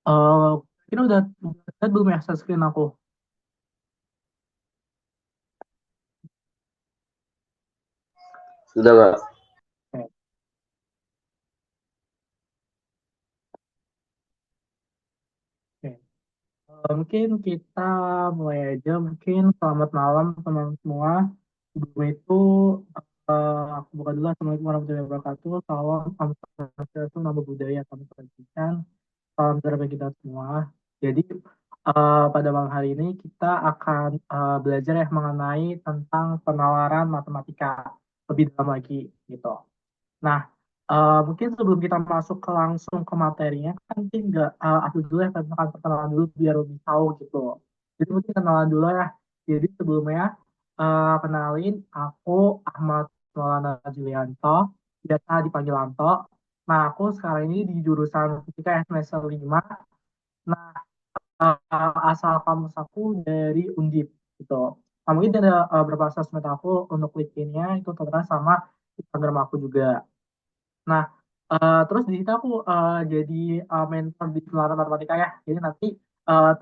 Eh, Kira udah lihat belum ya sunscreen aku? Sudah, Kak. Oke, oke. Mungkin kita mulai aja. Mungkin selamat malam teman-teman semua. Sebelum itu, aku buka dulu. Assalamualaikum warahmatullahi wabarakatuh. Salam, Salam, nama budaya, kami pendidikan. Salam sejahtera bagi kita semua. Jadi, pada malam hari ini kita akan belajar ya mengenai tentang penalaran matematika lebih dalam lagi gitu. Nah, mungkin sebelum kita masuk ke langsung ke materinya, kan mungkin nggak aku dulu ya tentang perkenalan dulu biar lebih tahu gitu. Jadi mungkin kenalan dulu ya. Jadi sebelumnya kenalin aku Ahmad Maulana Julianto, biasa dipanggil Anto. Nah, aku sekarang ini di jurusan Fisika semester 5. Nah, asal kampus aku dari Undip gitu. Nah, mungkin ada beberapa sosmed aku untuk LinkedIn-nya itu tertera sama Instagram aku juga. Nah, terus di situ aku jadi mentor di penalaran matematika ya. Jadi nanti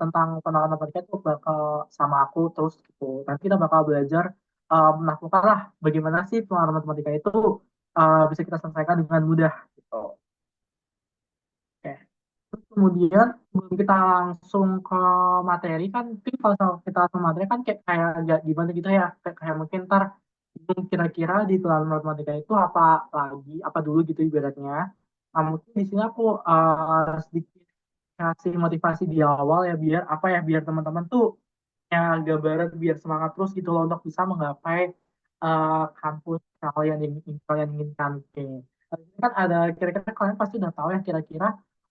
tentang penalaran matematika itu bakal sama aku terus gitu. Nanti kita bakal belajar menaklukkan lah bagaimana sih penalaran matematika itu bisa kita selesaikan dengan mudah gitu. Oke. Terus kemudian sebelum kita langsung ke materi kan, mungkin kalau kita langsung materi kan kayak agak gimana gitu ya, kayak mungkin ntar kira-kira di pelajaran matematika itu apa lagi, apa dulu gitu ibaratnya. Nah, mungkin di sini aku sedikit kasih motivasi di awal ya biar apa ya biar teman-teman tuh ya gambaran biar semangat terus gitu loh untuk bisa menggapai kampus kalian inginkan. Oke. Nah, ini kan ada kira-kira kalian pasti udah tahu ya kira-kira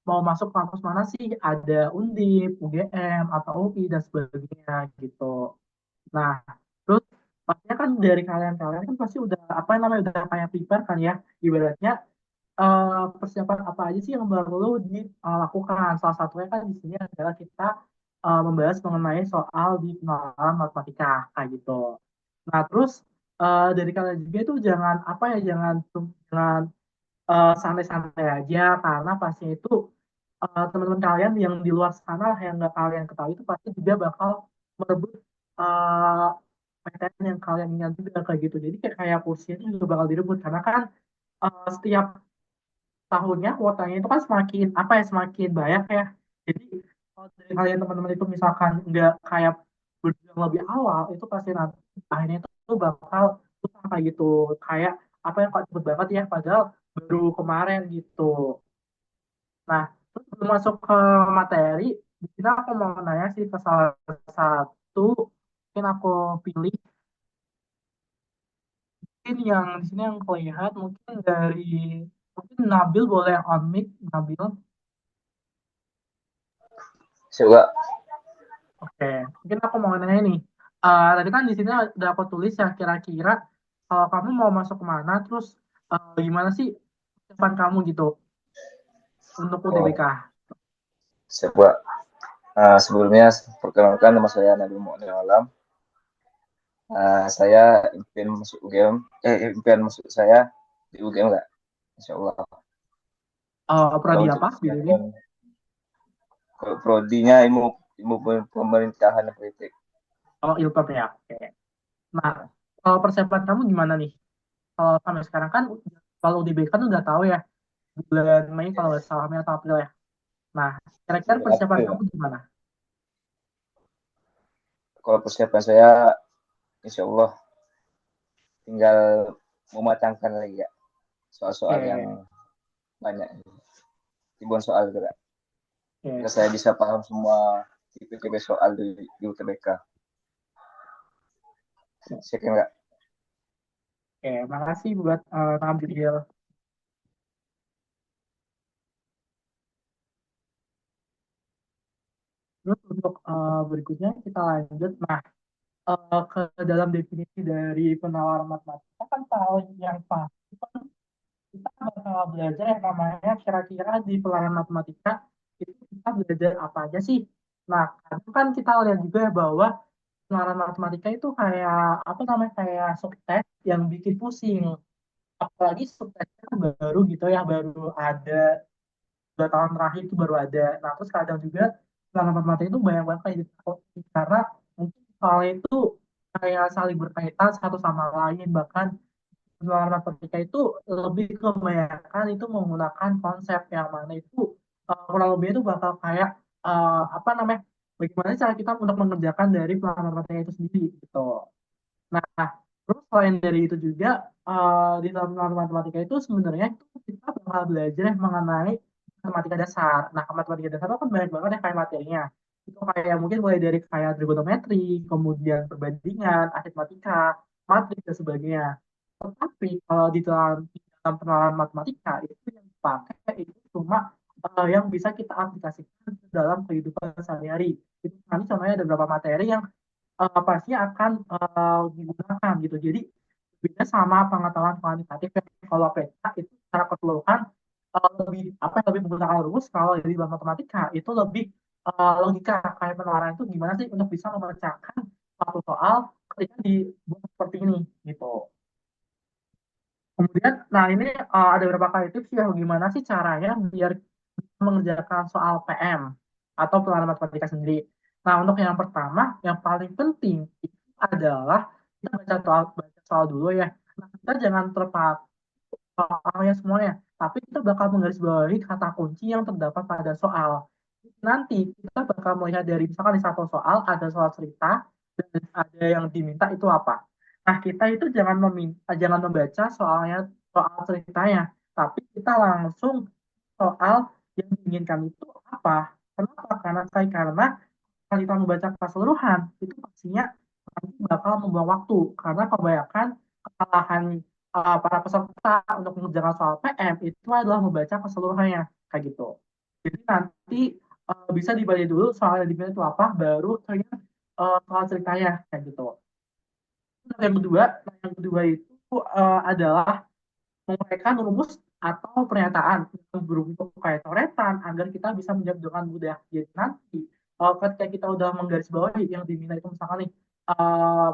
mau masuk kampus mana sih? Ada Undip, UGM, atau UI dan sebagainya gitu. Nah, terus pastinya kan dari kalian-kalian kan pasti udah apa namanya udah kayak prepare kan ya ibaratnya persiapan apa aja sih yang perlu dilakukan. Salah satunya kan di sini adalah kita membahas mengenai soal di penalaran matematika kayak gitu. Nah, terus dari kalian juga itu jangan apa ya jangan santai-santai aja karena pastinya itu teman-teman kalian yang di luar sana yang nggak kalian ketahui itu pasti juga bakal merebut eh, PTN yang kalian ingat juga kayak gitu. Jadi kayak kursinya juga bakal direbut karena kan setiap tahunnya kuotanya itu kan semakin apa ya semakin banyak ya. Jadi kalau dari kalian teman-teman itu misalkan nggak kayak berjuang lebih awal itu pasti nanti akhirnya itu bakal susah kayak gitu. Kayak apa yang kok cepet banget ya padahal baru kemarin gitu. Nah, terus sebelum masuk ke materi, di sini aku mau nanya sih ke salah satu, mungkin aku pilih, mungkin yang di sini yang aku lihat, mungkin dari, mungkin Nabil boleh on mic, Nabil. Coba. Oke, mungkin aku mau nanya nih. Tadi kan di sini udah aku tulis ya, kira-kira kalau kamu mau masuk kemana, terus gimana sih depan kamu gitu untuk Oh, UTBK? coba. Sebelumnya perkenalkan nama saya Nabi Muhammad Alam. Saya impian masuk UGM, impian masuk saya di UGM nggak? Insya Allah. Kalau Prodi untuk apa? Billy? persiapan, kalau prodinya ilmu pemerintahan dan politik. Oh, Ilpam ya. Oke. Nah, kalau persiapan kamu gimana nih? Kalau sampai sekarang kan kalau di UTBK kan udah tahu ya bulan Mei kalau nggak salah Mei atau April ya. Nah, kira-kira Bulan persiapan April. kamu gimana? Kalau persiapan saya, Insya Allah tinggal mematangkan lagi ya soal-soal yang Oke, banyak, ribuan soal juga. oke, Agar saya bisa paham semua tipe-tipe soal di UTBK. oke. Saya kira nggak. Oke, makasih buat Nabil. Terus untuk berikutnya kita lanjut. Nah, ke dalam definisi dari penalaran matematika kan paling yang pasti kan kita bakal belajar yang namanya kira-kira di penalaran matematika itu kita belajar apa aja sih? Nah, itu kan kita lihat juga ya bahwa penalaran matematika itu kayak apa namanya kayak subtek yang bikin pusing. Apalagi subteknya kan baru gitu ya, baru ada 2 tahun terakhir itu baru ada. Nah, terus kadang juga pelanggan matematika itu banyak banget kayak gitu. Karena mungkin soalnya itu kayak saling berkaitan satu sama lain, bahkan pengenalan matematika itu lebih kebanyakan itu menggunakan konsep yang mana itu kurang lebih itu bakal kayak apa namanya, bagaimana cara kita untuk mengerjakan dari pengenalan matematika itu sendiri gitu. Nah, terus selain dari itu juga di dalam pengenalan matematika itu sebenarnya itu kita bakal belajar mengenai matematika dasar. Nah, matematika dasar itu kan banyak banget ya kayak materinya. Itu kayak mungkin mulai dari kayak trigonometri, kemudian perbandingan, aritmatika, matrik dan sebagainya. Tetapi kalau di dalam penerapan matematika itu yang dipakai itu cuma yang bisa kita aplikasikan dalam kehidupan sehari-hari. Itu nanti contohnya ada beberapa materi yang pastinya akan digunakan gitu. Jadi beda sama pengetahuan kuantitatif yang kalau peta itu secara keseluruhan lebih apa ya, lebih menggunakan rumus. Kalau di dalam matematika itu lebih logika kayak penelaran itu gimana sih untuk bisa memecahkan suatu soal ketika dibuat seperti ini gitu. Kemudian, nah ini ada beberapa kali tips ya gimana sih caranya biar mengerjakan soal PM atau pelajaran matematika sendiri. Nah, untuk yang pertama, yang paling penting itu adalah kita baca soal dulu ya. Nah, kita jangan terpaku soalnya semuanya, tapi kita bakal menggarisbawahi kata kunci yang terdapat pada soal. Nanti kita bakal melihat dari misalkan di satu soal ada soal cerita dan ada yang diminta itu apa. Nah, kita itu jangan membaca soal ceritanya, tapi kita langsung soal yang diinginkan itu apa. Kenapa? Karena kalau kita membaca keseluruhan itu pastinya nanti bakal membuang waktu karena kebanyakan kesalahan para peserta untuk mengerjakan soal PM itu adalah membaca keseluruhannya kayak gitu. Jadi nanti bisa dibagi dulu soal yang dipilih itu apa, baru terlihat soal ceritanya kayak gitu. Yang kedua itu adalah menguraikan rumus atau pernyataan yang berbentuk kayak coretan agar kita bisa menjawab dengan mudah. Jadi nanti ketika kita udah menggarisbawahi yang diminta itu misalkan nih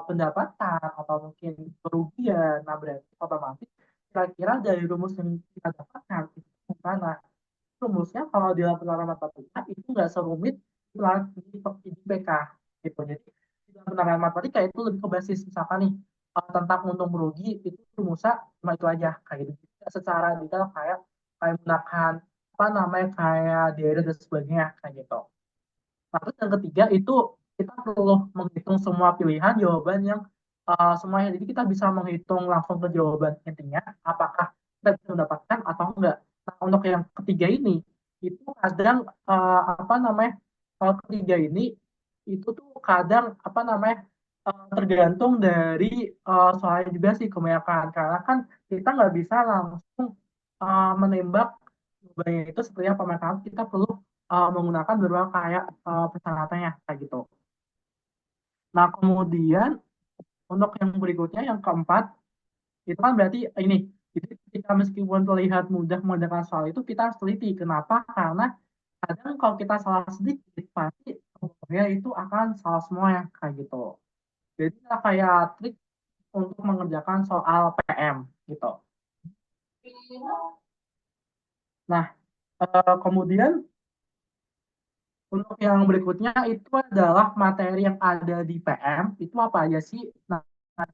pendapatan atau mungkin kerugian, nah berarti otomatis kira-kira dari rumus yang kita dapatkan itu gimana? Rumusnya kalau di dalam penerapan matematika itu nggak serumit di IPK gitu. Jadi di dalam penerapan matematika itu lebih ke basis misalkan nih tentang untung rugi itu rumusnya cuma itu aja kayak gitu. Secara detail kayak kayak menggunakan apa namanya kayak diagram dan sebagainya kayak gitu. Nah, terus yang ketiga itu kita perlu menghitung semua pilihan jawaban yang semuanya. Jadi kita bisa menghitung langsung ke jawaban intinya, apakah kita bisa mendapatkan atau enggak. Nah, untuk yang ketiga ini, itu kadang apa namanya, kalau ketiga ini, itu tuh kadang apa namanya, tergantung dari soalnya juga sih kebanyakan. Karena kan kita nggak bisa langsung menembak jawabannya itu seperti apa, maka kita perlu menggunakan beberapa kayak persyaratannya kayak gitu. Nah, kemudian untuk yang berikutnya yang keempat itu kan berarti ini. Jadi ketika meskipun terlihat mudah mengerjakan soal itu kita harus teliti. Kenapa? Karena kadang kalau kita salah sedikit pasti ya itu akan salah semua ya kayak gitu. Jadi kita kayak trik untuk mengerjakan soal PM gitu. Nah, kemudian untuk yang berikutnya itu adalah materi yang ada di PM, itu apa aja sih? Nah,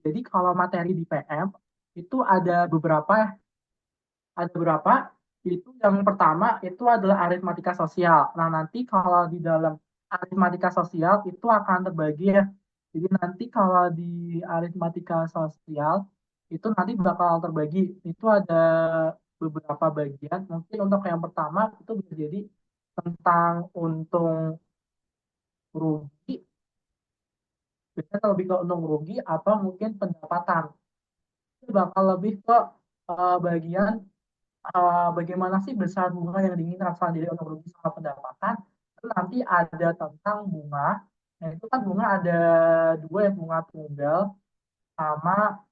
jadi kalau materi di PM itu ada beberapa. Itu yang pertama itu adalah aritmatika sosial. Nah, nanti kalau di dalam aritmatika sosial itu akan terbagi ya. Jadi nanti kalau di aritmatika sosial itu nanti bakal terbagi. Itu ada beberapa bagian. Mungkin untuk yang pertama itu bisa jadi tentang untung rugi, biasanya lebih ke untung rugi atau mungkin pendapatan. Itu bakal lebih ke bagian bagaimana sih besar bunga yang diinginkan selain dari untung rugi sama pendapatan. Itu nanti ada tentang bunga. Nah, itu kan bunga ada dua ya, bunga tunggal sama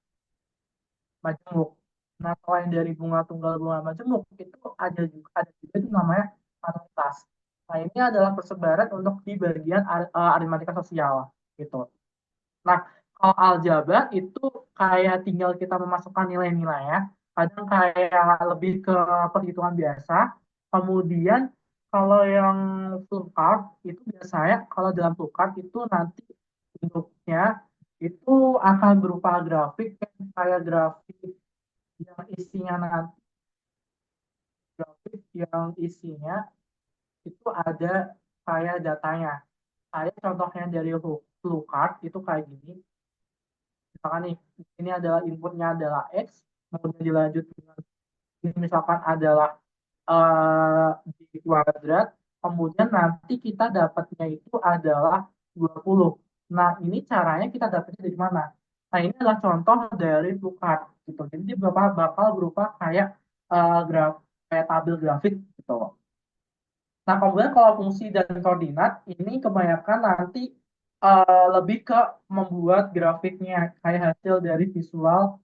majemuk. Nah, selain dari bunga tunggal bunga majemuk itu ada juga itu namanya anuitas. Nah, ini adalah persebaran untuk di bagian aritmatika sosial gitu. Nah, kalau aljabar itu kayak tinggal kita memasukkan nilai-nilai ya. Kadang kayak lebih ke perhitungan biasa. Kemudian Kalau yang flowchart itu biasanya kalau dalam flowchart itu nanti bentuknya itu akan berupa grafik yang kayak grafik yang isinya nanti grafik yang isinya itu ada kayak datanya. Kayak contohnya dari flowchart itu kayak gini. Misalkan nih, ini adalah inputnya adalah X, kemudian dilanjut dengan ini misalkan adalah di kuadrat, kemudian nanti kita dapatnya itu adalah 20. Nah, ini caranya kita dapatnya dari mana? Nah, ini adalah contoh dari flowchart gitu. Jadi dia bakal berupa kayak graf kayak tabel grafik gitu. Nah, kemudian kalau fungsi dan koordinat ini kebanyakan nanti lebih ke membuat grafiknya kayak hasil dari visual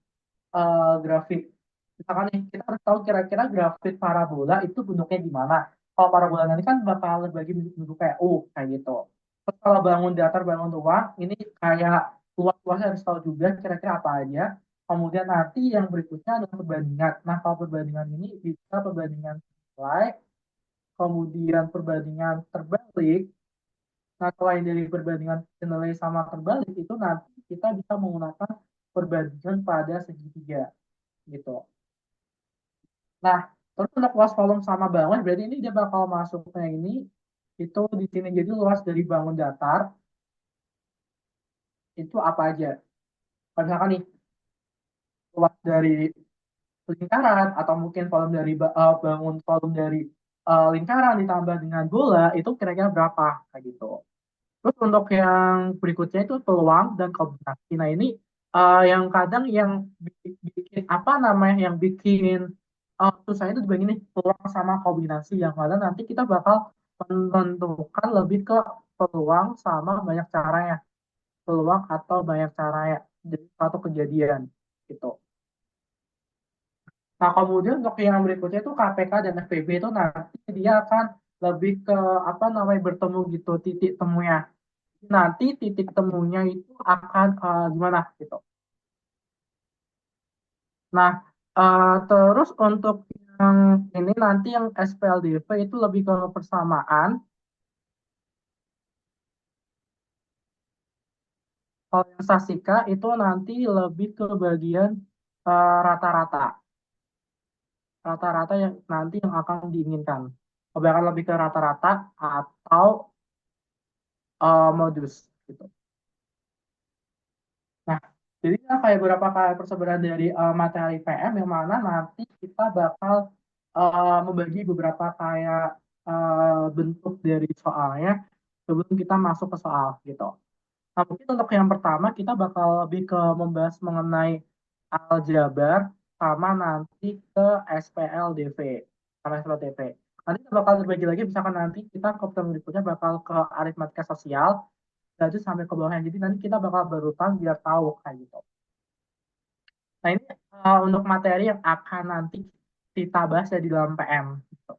grafik. Misalkan nih, kita harus tahu kira-kira grafik parabola itu bentuknya gimana. Kalau parabola nanti kan bakal bagi bentuk kayak U, kayak gitu. Terus kalau bangun datar, bangun ruang, ini kayak luas-luasnya harus tahu juga kira-kira apa aja. Kemudian nanti yang berikutnya adalah perbandingan. Nah, kalau perbandingan ini bisa perbandingan nilai, kemudian perbandingan terbalik. Nah, selain dari perbandingan nilai sama terbalik, itu nanti kita bisa menggunakan perbandingan pada segitiga gitu. Nah, terus untuk luas volume sama bangun, berarti ini dia bakal masuknya ini itu di sini jadi luas dari bangun datar itu apa aja? Kalau misalkan nih luas dari lingkaran atau mungkin volume dari bangun volume dari lingkaran ditambah dengan bola itu kira-kira berapa kayak gitu. Terus untuk yang berikutnya itu peluang dan kombinasi. Nah ini yang kadang yang bikin apa namanya yang bikin susah itu dibagi nih peluang sama kombinasi yang mana nanti kita bakal menentukan lebih ke peluang sama banyak caranya. Peluang atau banyak caranya jadi suatu kejadian gitu. Nah kemudian untuk yang berikutnya itu KPK dan FPB itu nanti dia akan lebih ke apa namanya bertemu gitu titik temunya nanti titik temunya itu akan gimana gitu. Nah, terus untuk yang ini nanti yang SPLDV itu lebih ke persamaan. Kalau yang Sasika itu nanti lebih ke bagian rata-rata. Rata-rata yang nanti yang akan diinginkan. Bahkan lebih ke rata-rata atau modus gitu. Nah, jadi kayak beberapa kali persebaran dari materi PM yang mana nanti kita bakal membagi beberapa kayak bentuk dari soalnya sebelum kita masuk ke soal gitu. Nah, mungkin untuk yang pertama kita bakal lebih ke membahas mengenai aljabar sama nanti ke SPLDV sama SPLDV. Nanti kita bakal berbagi lagi misalkan nanti kita ke pertemuan berikutnya bakal ke aritmatika sosial lanjut sampai ke bawahnya. Jadi nanti kita bakal berurutan biar tahu kayak gitu. Nah ini untuk materi yang akan nanti kita bahas ya di dalam PM. Gitu.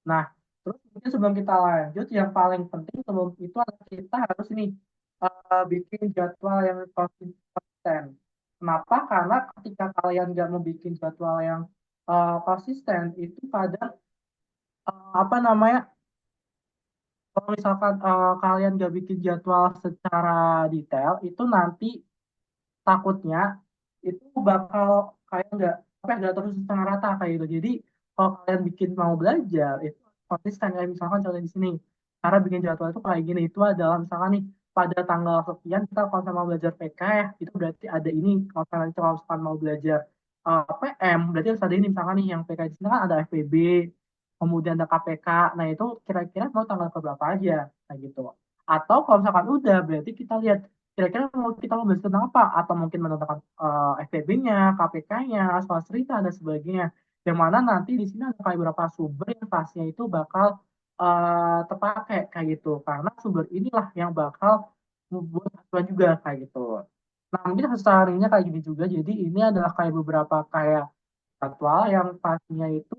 Nah terus mungkin sebelum kita lanjut, yang paling penting sebelum itu adalah kita harus ini bikin jadwal yang konsisten. Kenapa? Karena ketika kalian nggak mau bikin jadwal yang konsisten, itu kadang apa namanya? Kalau misalkan kalian nggak bikin jadwal secara detail, itu nanti takutnya itu bakal kayak nggak terus setengah rata kayak gitu. Jadi kalau kalian bikin mau belajar itu konsisten kayak misalkan contoh di sini cara bikin jadwal itu kayak gini itu adalah misalkan nih pada tanggal sekian kita kalau misalnya mau belajar PK ya itu berarti ada ini kalau misalkan mau belajar PM berarti harus ada ini misalkan nih yang PK di sini kan ada FPB kemudian ada KPK nah itu kira-kira mau tanggal ke berapa aja kayak gitu atau kalau misalkan udah berarti kita lihat kira-kira mau kita mau bahas tentang apa atau mungkin menentukan FTB-nya, KPK-nya, soal cerita dan sebagainya. Yang mana nanti di sini ada kayak beberapa sumber yang pastinya itu bakal terpakai kayak gitu. Karena sumber inilah yang bakal membuat acuan juga kayak gitu. Nah, mungkin secaranya kayak gini juga. Jadi ini adalah kayak beberapa kayak jadwal yang pastinya itu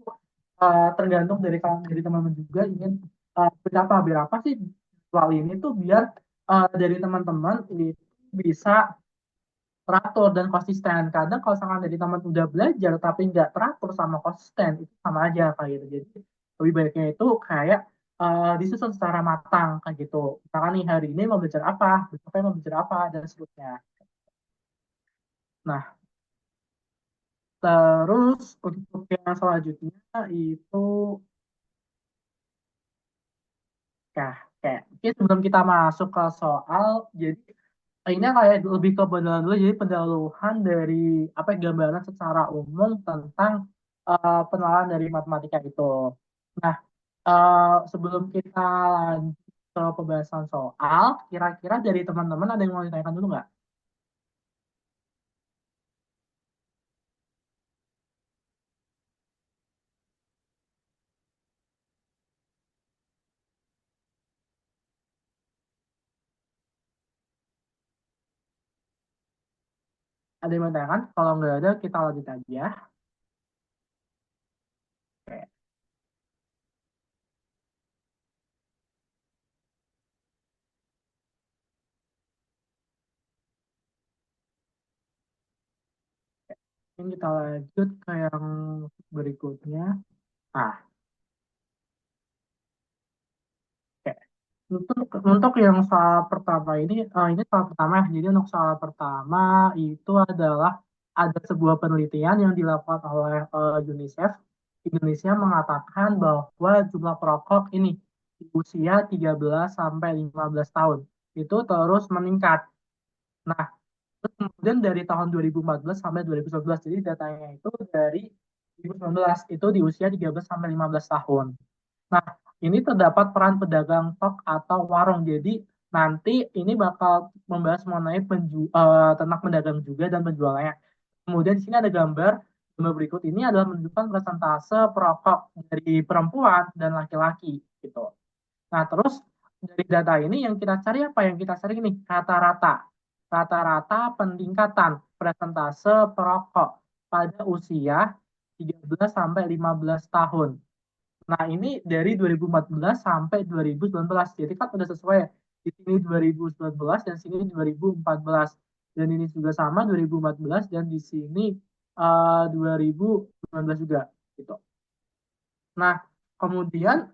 tergantung dari kalian dari teman-teman juga ingin berapa sih jadwal ini tuh biar dari teman-teman itu bisa teratur dan konsisten. Kadang kalau misalkan dari teman udah belajar tapi nggak teratur sama konsisten itu sama aja kayak gitu. Jadi lebih baiknya itu kayak disusun secara matang kayak gitu. Misalkan nih hari ini mau belajar apa, besoknya mau belajar apa, dan seterusnya. Nah, terus untuk yang selanjutnya itu ya kayak mungkin sebelum kita masuk ke soal, jadi ini kayak lebih ke pendahuluan dulu, jadi pendahuluan dari apa ya, gambaran secara umum tentang pengenalan dari matematika itu. Nah, sebelum kita lanjut ke pembahasan soal, kira-kira dari teman-teman ada yang mau ditanyakan dulu nggak? Ada yang mau ditanyakan? Kalau nggak ada, kita lanjut aja. Oke, ini kita lanjut ke yang berikutnya. Ah, oke. Untuk yang soal pertama ini soal pertama ya. Jadi untuk soal pertama itu adalah ada sebuah penelitian yang dilakukan oleh UNICEF. Indonesia mengatakan bahwa jumlah perokok ini di usia 13 sampai 15 tahun itu terus meningkat. Nah, terus kemudian dari tahun 2014 sampai 2019, jadi datanya itu dari 2019 itu di usia 13 sampai 15 tahun. Nah, ini terdapat peran pedagang tok atau warung. Jadi nanti ini bakal membahas mengenai tentang pedagang juga dan penjualnya. Kemudian di sini ada gambar. Gambar berikut ini adalah menunjukkan persentase perokok dari perempuan dan laki-laki gitu. Nah, terus dari data ini yang kita cari apa? Yang kita cari ini rata-rata. Rata-rata peningkatan persentase perokok pada usia 13 sampai 15 tahun. Nah, ini dari 2014 sampai 2019. Jadi kan udah sesuai ya. Di sini 2019 dan sini 2014. Dan ini juga sama 2014 dan di sini 2019 juga gitu. Nah, kemudian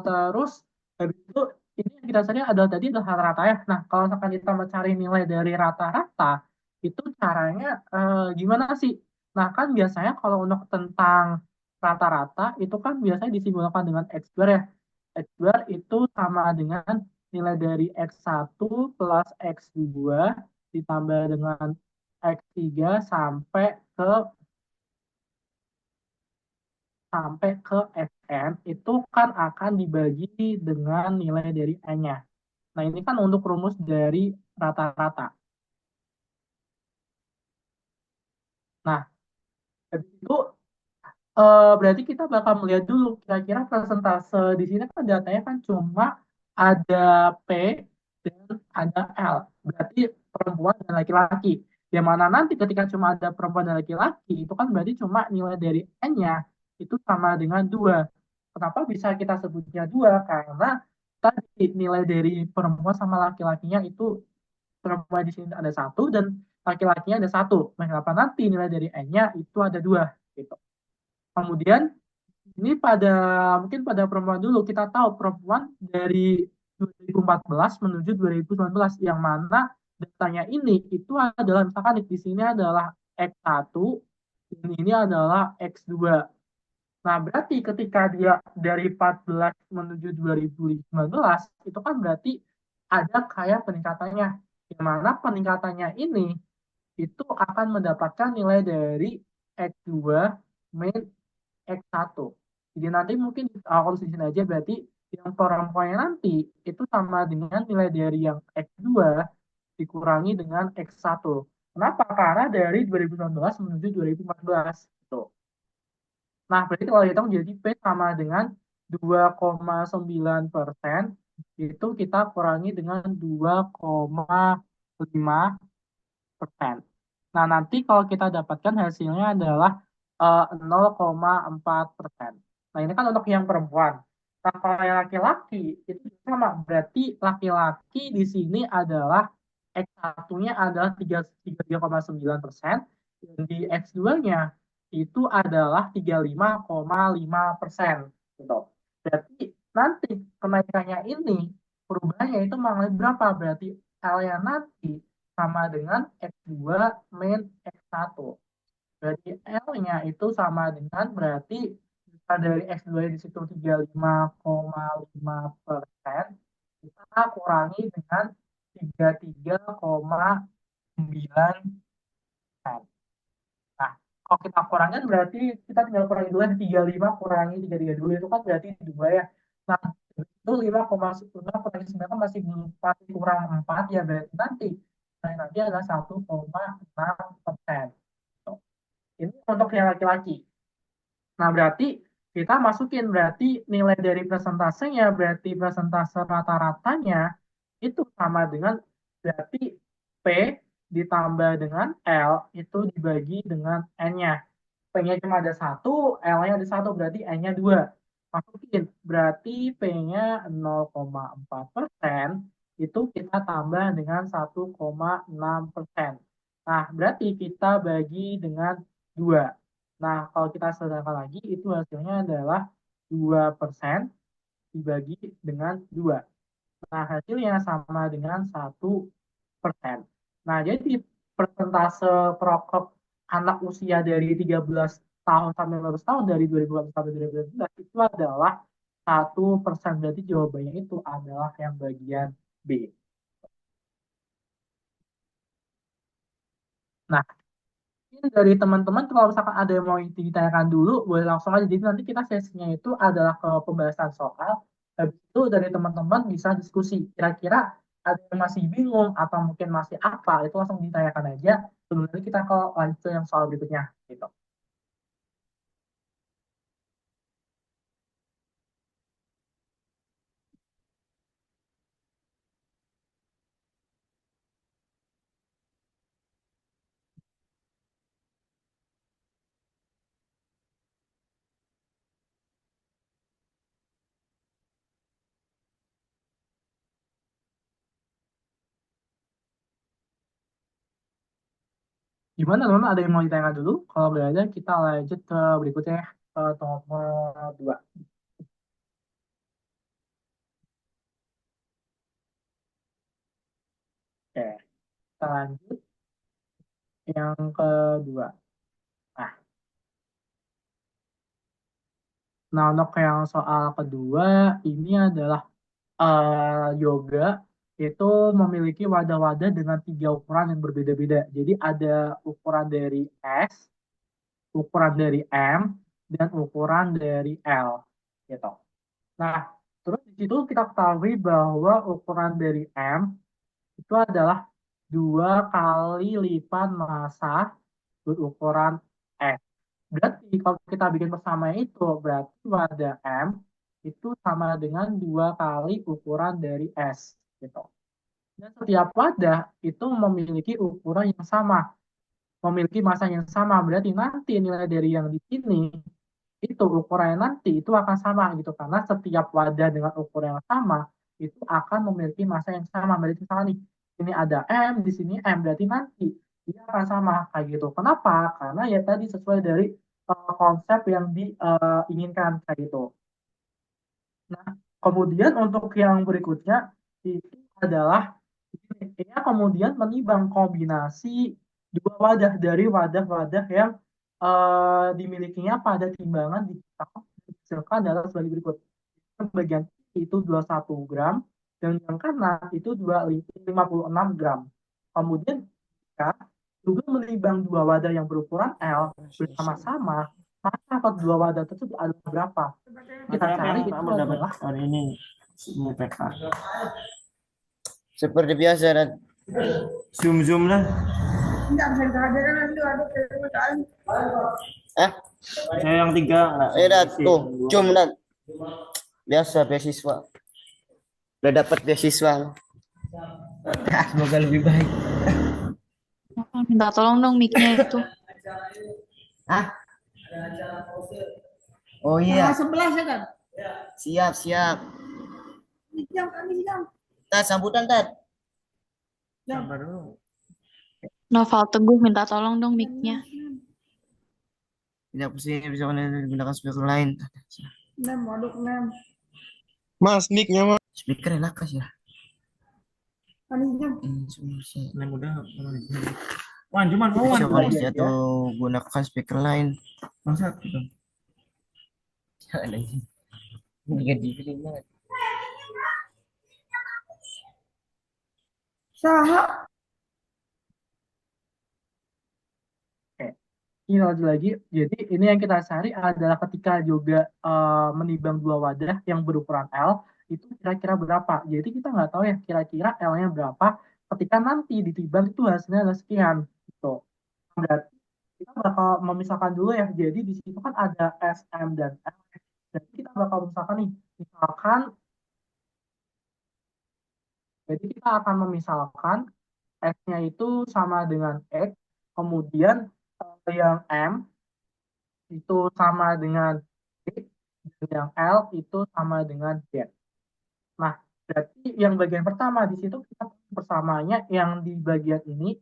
terus habis itu ini yang kita cari adalah tadi adalah rata-rata ya. Nah, kalau misalkan kita mencari nilai dari rata-rata, itu caranya gimana sih? Nah, kan biasanya kalau untuk tentang rata-rata itu kan biasanya disimbolkan dengan X2 ya. X2 itu sama dengan nilai dari X1 plus X2 ditambah dengan X3 ke sampai ke Fn itu kan akan dibagi dengan nilai dari N-nya. Nah, ini kan untuk rumus dari rata-rata. Nah, habis itu berarti kita bakal melihat dulu kira-kira persentase di sini kan datanya kan cuma ada P dan ada L. Berarti perempuan dan laki-laki. Yang mana nanti ketika cuma ada perempuan dan laki-laki, itu kan berarti cuma nilai dari N-nya itu sama dengan 2. Kenapa bisa kita sebutnya 2? Karena tadi nilai dari perempuan sama laki-lakinya itu perempuan di sini ada satu dan laki-lakinya ada satu. Nah, kenapa nanti nilai dari N-nya itu ada 2 gitu. Kemudian ini mungkin pada perempuan dulu kita tahu perempuan dari 2014 menuju 2019 yang mana datanya ini itu adalah misalkan di sini adalah X1 dan ini adalah X2. Nah, berarti ketika dia dari 14 menuju 2019 itu kan berarti ada kayak peningkatannya. Yang mana peningkatannya ini itu akan mendapatkan nilai dari X2 min X1. Jadi nanti mungkin kalau di sini aja berarti yang perempuannya nanti itu sama dengan nilai dari yang X2 dikurangi dengan X1. Kenapa? Karena dari 2019 menuju 2014. Gitu. Nah, berarti kalau hitung jadi P sama dengan 2,9%, itu kita kurangi dengan 2,5%. Nah, nanti kalau kita dapatkan hasilnya adalah 0,4%. Nah, ini kan untuk yang perempuan. Nah, kalau yang laki-laki itu sama. Berarti laki-laki di sini adalah X1-nya adalah 33,9%, dan di X2-nya itu adalah 35,5%. Gitu. Berarti nanti kenaikannya ini, perubahannya itu mengalami berapa? Berarti L yang nanti sama dengan X2 min X1. Berarti L-nya itu sama dengan berarti kita dari X2 di situ 35,5%, kita kurangi dengan 33,9%. Nah, kalau kita kurangin berarti kita tinggal kurangi dulu, 35 kurangi 33 dulu itu kan berarti 2 ya. Nah, itu 5,9 kurangi 9 kan masih kurang 4 ya, berarti nanti adalah 1,6%. Ini untuk yang laki-laki. Nah, berarti kita masukin berarti nilai dari presentasenya, berarti presentase rata-ratanya itu sama dengan berarti P ditambah dengan L itu dibagi dengan N-nya. P-nya cuma ada satu, L-nya ada satu, berarti N-nya dua. Masukin, berarti P-nya 0,4%, itu kita tambah dengan 1,6%. Nah, berarti kita bagi dengan 2. Nah, kalau kita sederhanakan lagi, itu hasilnya adalah 2% dibagi dengan 2. Nah, hasilnya sama dengan 1%. Nah, jadi persentase perokok anak usia dari 13 tahun sampai 15 tahun dari 2018 sampai 2019 itu adalah 1%. Berarti jawabannya itu adalah yang bagian B. Nah, ini dari teman-teman kalau misalkan ada yang mau ditanyakan dulu, boleh langsung aja. Jadi nanti kita sesinya itu adalah ke pembahasan soal. Habis itu dari teman-teman bisa diskusi. Kira-kira ada yang masih bingung atau mungkin masih apa, itu langsung ditanyakan aja. Sebelum nanti kita ke lanjut ke yang soal berikutnya. Gitu. Gimana teman-teman? Ada yang mau ditanyakan dulu? Kalau nggak ada, kita lanjut ke berikutnya, ke nomor 2. Oke, kita lanjut yang kedua. Nah, untuk yang soal kedua, ini adalah yoga itu memiliki wadah-wadah dengan 3 ukuran yang berbeda-beda. Jadi ada ukuran dari S, ukuran dari M, dan ukuran dari L. Gitu. Nah, terus di situ kita ketahui bahwa ukuran dari M itu adalah 2 kali lipat massa berukuran S. Berarti kalau kita bikin persamaan itu, berarti wadah M itu sama dengan 2 kali ukuran dari S. Gitu. Dan setiap wadah itu memiliki ukuran yang sama, memiliki massa yang sama. Berarti nanti nilai dari yang di sini itu ukurannya nanti itu akan sama gitu karena setiap wadah dengan ukuran yang sama itu akan memiliki massa yang sama. Berarti misalnya nih ini ada M, di sini M, berarti nanti dia akan sama kayak gitu. Kenapa? Karena ya tadi sesuai dari konsep yang diinginkan kayak gitu. Nah, kemudian untuk yang berikutnya itu adalah ini kemudian menimbang kombinasi dua wadah dari wadah-wadah yang dimilikinya pada timbangan dihasilkan dalam sebagai berikut. Yang bagian kiri itu 21 gram dan yang kanan itu 56 gram. Kemudian jika juga menimbang dua wadah yang berukuran L bersama-sama, maka kedua wadah tersebut adalah berapa? Kita Materi apa cari yang itu kamu dapat adalah hari ini? MPK. Seperti biasa dan Zoom lah. Enggak bisa dihadirkan nanti ada permintaan. Saya yang 3 nggak. dat tuh, cum dan biasa beasiswa. Udah dapat beasiswa. Semoga lebih baik. Minta tolong dong mic-nya itu. Oh iya, Sebelas ya kan? siap siap. Jam kami jam. Tat sambutan tat. Sabar dulu. Noval Teguh minta tolong dong mic-nya. Tidak pusing bisa menggunakan speaker lain. Nem, aduk nem. Mas, mic-nya mas. Speaker enak ya. Panis jam. Nem udah. Wan, cuman mau Wan. Coba lagi Bisa aja. tuh gunakan speaker lain. Masa gitu. Jangan lagi. Ini ganti banget. Saha. Oke. Ini lagi-lagi, jadi ini yang kita cari adalah ketika juga menimbang dua wadah yang berukuran L, itu kira-kira berapa. Jadi kita nggak tahu ya kira-kira L-nya berapa ketika nanti ditimbang itu hasilnya adalah sekian. Gitu. Berarti kita bakal memisahkan dulu ya. Jadi di situ kan ada SM dan L. Jadi kita bakal memisahkan nih. Misalkan, jadi kita akan memisahkan X-nya itu sama dengan X, kemudian yang M itu sama dengan D, dan yang L itu sama dengan Z. Nah, berarti yang bagian pertama di situ kita persamanya yang di bagian ini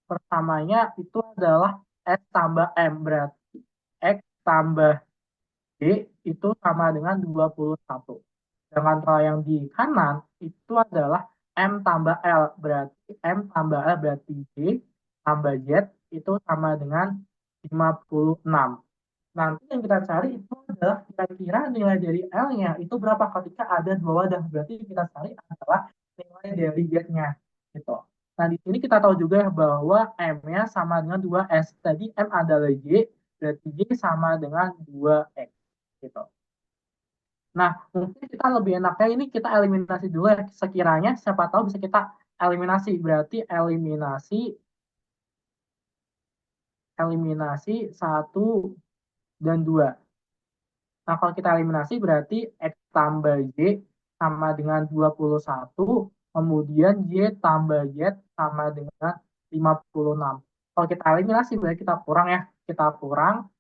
persamanya itu adalah X tambah M, berarti X tambah D itu sama dengan 21. Sedangkan kalau yang di kanan itu adalah M tambah L, berarti M tambah L berarti D tambah Z itu sama dengan 56. Nanti yang kita cari itu adalah kira-kira nilai dari L-nya itu berapa ketika ada dua wadah. Berarti kita cari adalah nilai dari Z-nya. Gitu. Nah, di sini kita tahu juga bahwa M-nya sama dengan 2S. Tadi M adalah Y, berarti Y sama dengan 2X. Gitu. Nah, mungkin kita lebih enaknya ini kita eliminasi dulu ya. Sekiranya siapa tahu bisa kita eliminasi. Berarti eliminasi 1 dan 2. Nah, kalau kita eliminasi berarti X tambah Y sama dengan 21, kemudian Y tambah Z sama dengan 56. Kalau kita eliminasi berarti kita kurang ya. Kita kurang,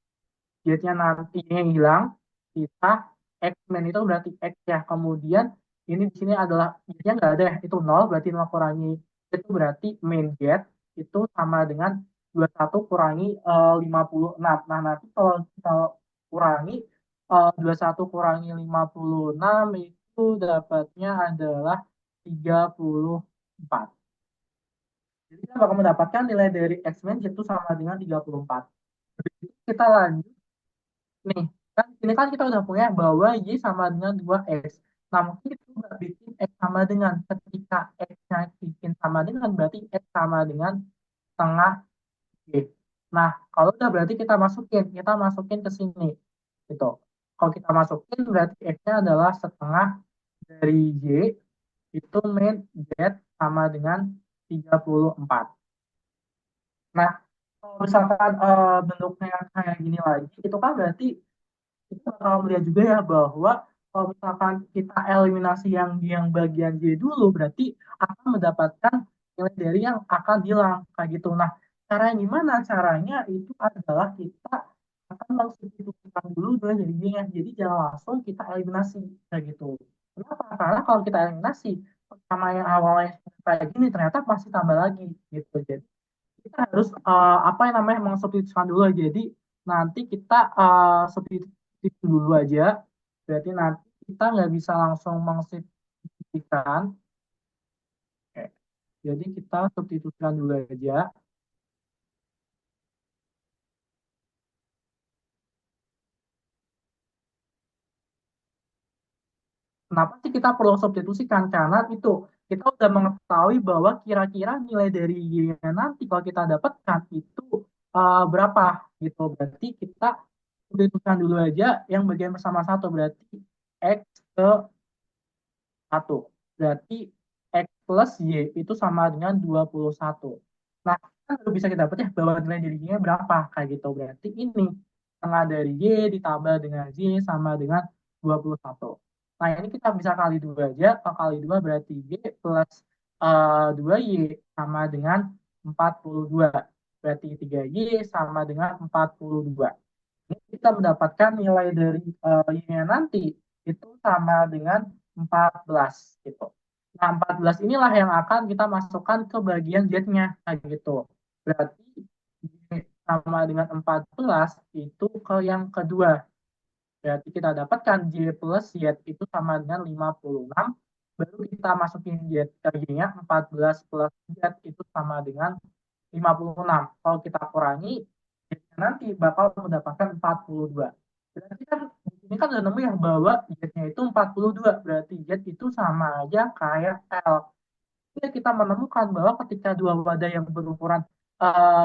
Z-nya nanti yang hilang, kita X-men itu berarti X ya. Kemudian ini di sini adalah Z-nya nggak ada ya, itu 0, berarti 0 kurangi itu berarti main Z itu sama dengan 21 kurangi 56. Nah, nanti kalau kita kurangi 21 kurangi 56 itu dapatnya adalah 34. Jadi kita bakal mendapatkan nilai dari X-Men itu sama dengan 34. Jadi kita lanjut nih. Kan ini kan kita udah punya bahwa Y sama dengan 2X. Nah, mungkin kita udah bikin X sama dengan ketika X-nya bikin sama dengan berarti X sama dengan setengah Y. Nah, kalau udah berarti kita masukin ke sini. Gitu. Kalau kita masukin berarti X-nya adalah setengah dari Y itu min Z sama dengan 34. Nah, kalau misalkan bentuknya kayak gini lagi, itu kan berarti kita bakal melihat juga ya bahwa kalau misalkan kita eliminasi yang bagian Y dulu, berarti akan mendapatkan nilai dari yang akan hilang kayak gitu. Nah, caranya gimana? Caranya itu adalah kita akan mensubstitusikan dulu nilai dari Y-nya. Jadi jangan langsung kita eliminasi kayak gitu. Kenapa? Karena kalau kita eliminasi sama yang awalnya kayak gini ternyata masih tambah lagi gitu. Jadi kita harus apa yang namanya mensubstitusikan dulu. Jadi nanti kita substitusi dulu aja. Berarti nanti kita nggak bisa langsung mensubstitusikan. Oke. Jadi kita substitusikan dulu aja. Kenapa sih kita perlu substitusikan? Karena itu kita udah mengetahui bahwa kira-kira nilai dari Y-nya nanti kalau kita dapatkan itu berapa gitu. Berarti kita substitusikan dulu aja yang bagian bersama satu berarti X ke 1. Berarti X plus Y itu sama dengan 21. Nah, kan baru bisa kita dapat ya bahwa nilai dari Y-nya berapa kayak gitu. Berarti ini setengah dari Y ditambah dengan Y sama dengan 21. Nah, ini kita bisa kali 2 aja. Kalau kali 2 berarti Y plus 2Y sama dengan 42. Berarti 3Y sama dengan 42. Ini kita mendapatkan nilai dari Y-nya nanti itu sama dengan 14 gitu. Nah, 14 inilah yang akan kita masukkan ke bagian Z-nya kayak gitu. Berarti sama dengan 14 itu ke yang kedua. Berarti kita dapatkan Y plus Z itu sama dengan 56. Baru kita masukin Y-nya 14 plus Z itu sama dengan 56. Kalau kita kurangi, nanti bakal mendapatkan 42. Berarti kan ini kan udah nemu ya bahwa Z-nya itu 42. Berarti Z itu sama aja kayak L. Jadi kita menemukan bahwa ketika dua wadah yang berukuran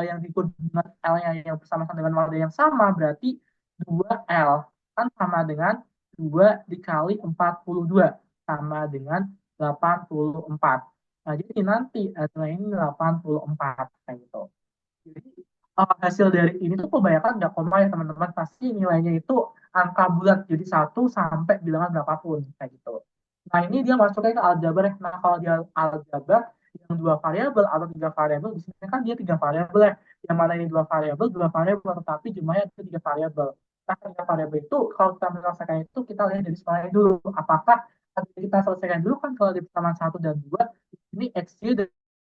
yang diukur dengan L-nya yang bersama-sama dengan wadah yang sama, berarti 2L kan sama dengan 2 dikali 42 sama dengan 84. Nah, jadi nanti hasilnya ini 84 kayak gitu. Jadi hasil dari ini tuh kebanyakan nggak koma ya teman-teman, pasti nilainya itu angka bulat, jadi 1 sampai bilangan berapapun kayak gitu. Nah ini dia masuknya ke aljabar ya. Nah kalau dia aljabar yang dua variabel atau tiga variabel, di sini kan dia tiga variabel ya. Yang mana ini dua variabel, tetapi jumlahnya itu tiga variabel. Nah tiga variabel itu kalau kita menyelesaikan itu kita lihat dari semuanya dulu. Apakah kita selesaikan dulu kan kalau di persamaan 1 dan 2 ini x y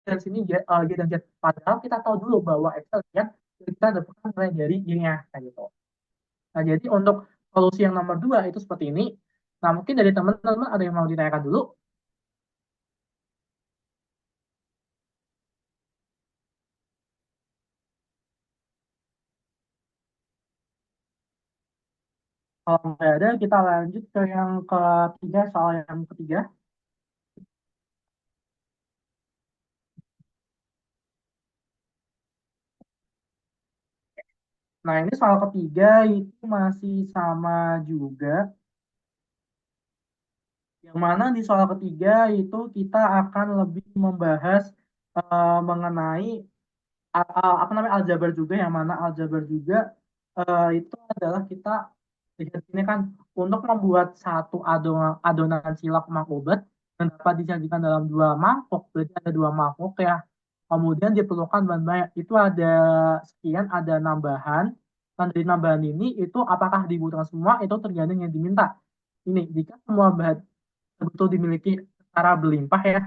dan sini Y dan Z. Padahal kita tahu dulu bahwa X dan kita dapatkan nilai dari Y-nya kayak gitu. Nah, jadi untuk solusi yang nomor 2 itu seperti ini. Nah, mungkin dari teman-teman ada yang mau ditanyakan dulu. Kalau nggak ada, kita lanjut ke yang ketiga, soal yang ketiga. Nah, ini soal ketiga itu masih sama juga. Yang mana di soal ketiga itu kita akan lebih membahas mengenai apa namanya aljabar juga, yang mana aljabar juga itu adalah kita lihat ini kan untuk membuat satu adonan silak makobet yang dapat disajikan dalam dua mangkok, berarti ada dua mangkok ya. Kemudian diperlukan bahan banyak, itu ada sekian, ada nambahan. Dan dari nambahan ini itu apakah dibutuhkan semua itu tergantung yang diminta. Ini jika semua bahan betul dimiliki secara berlimpah ya,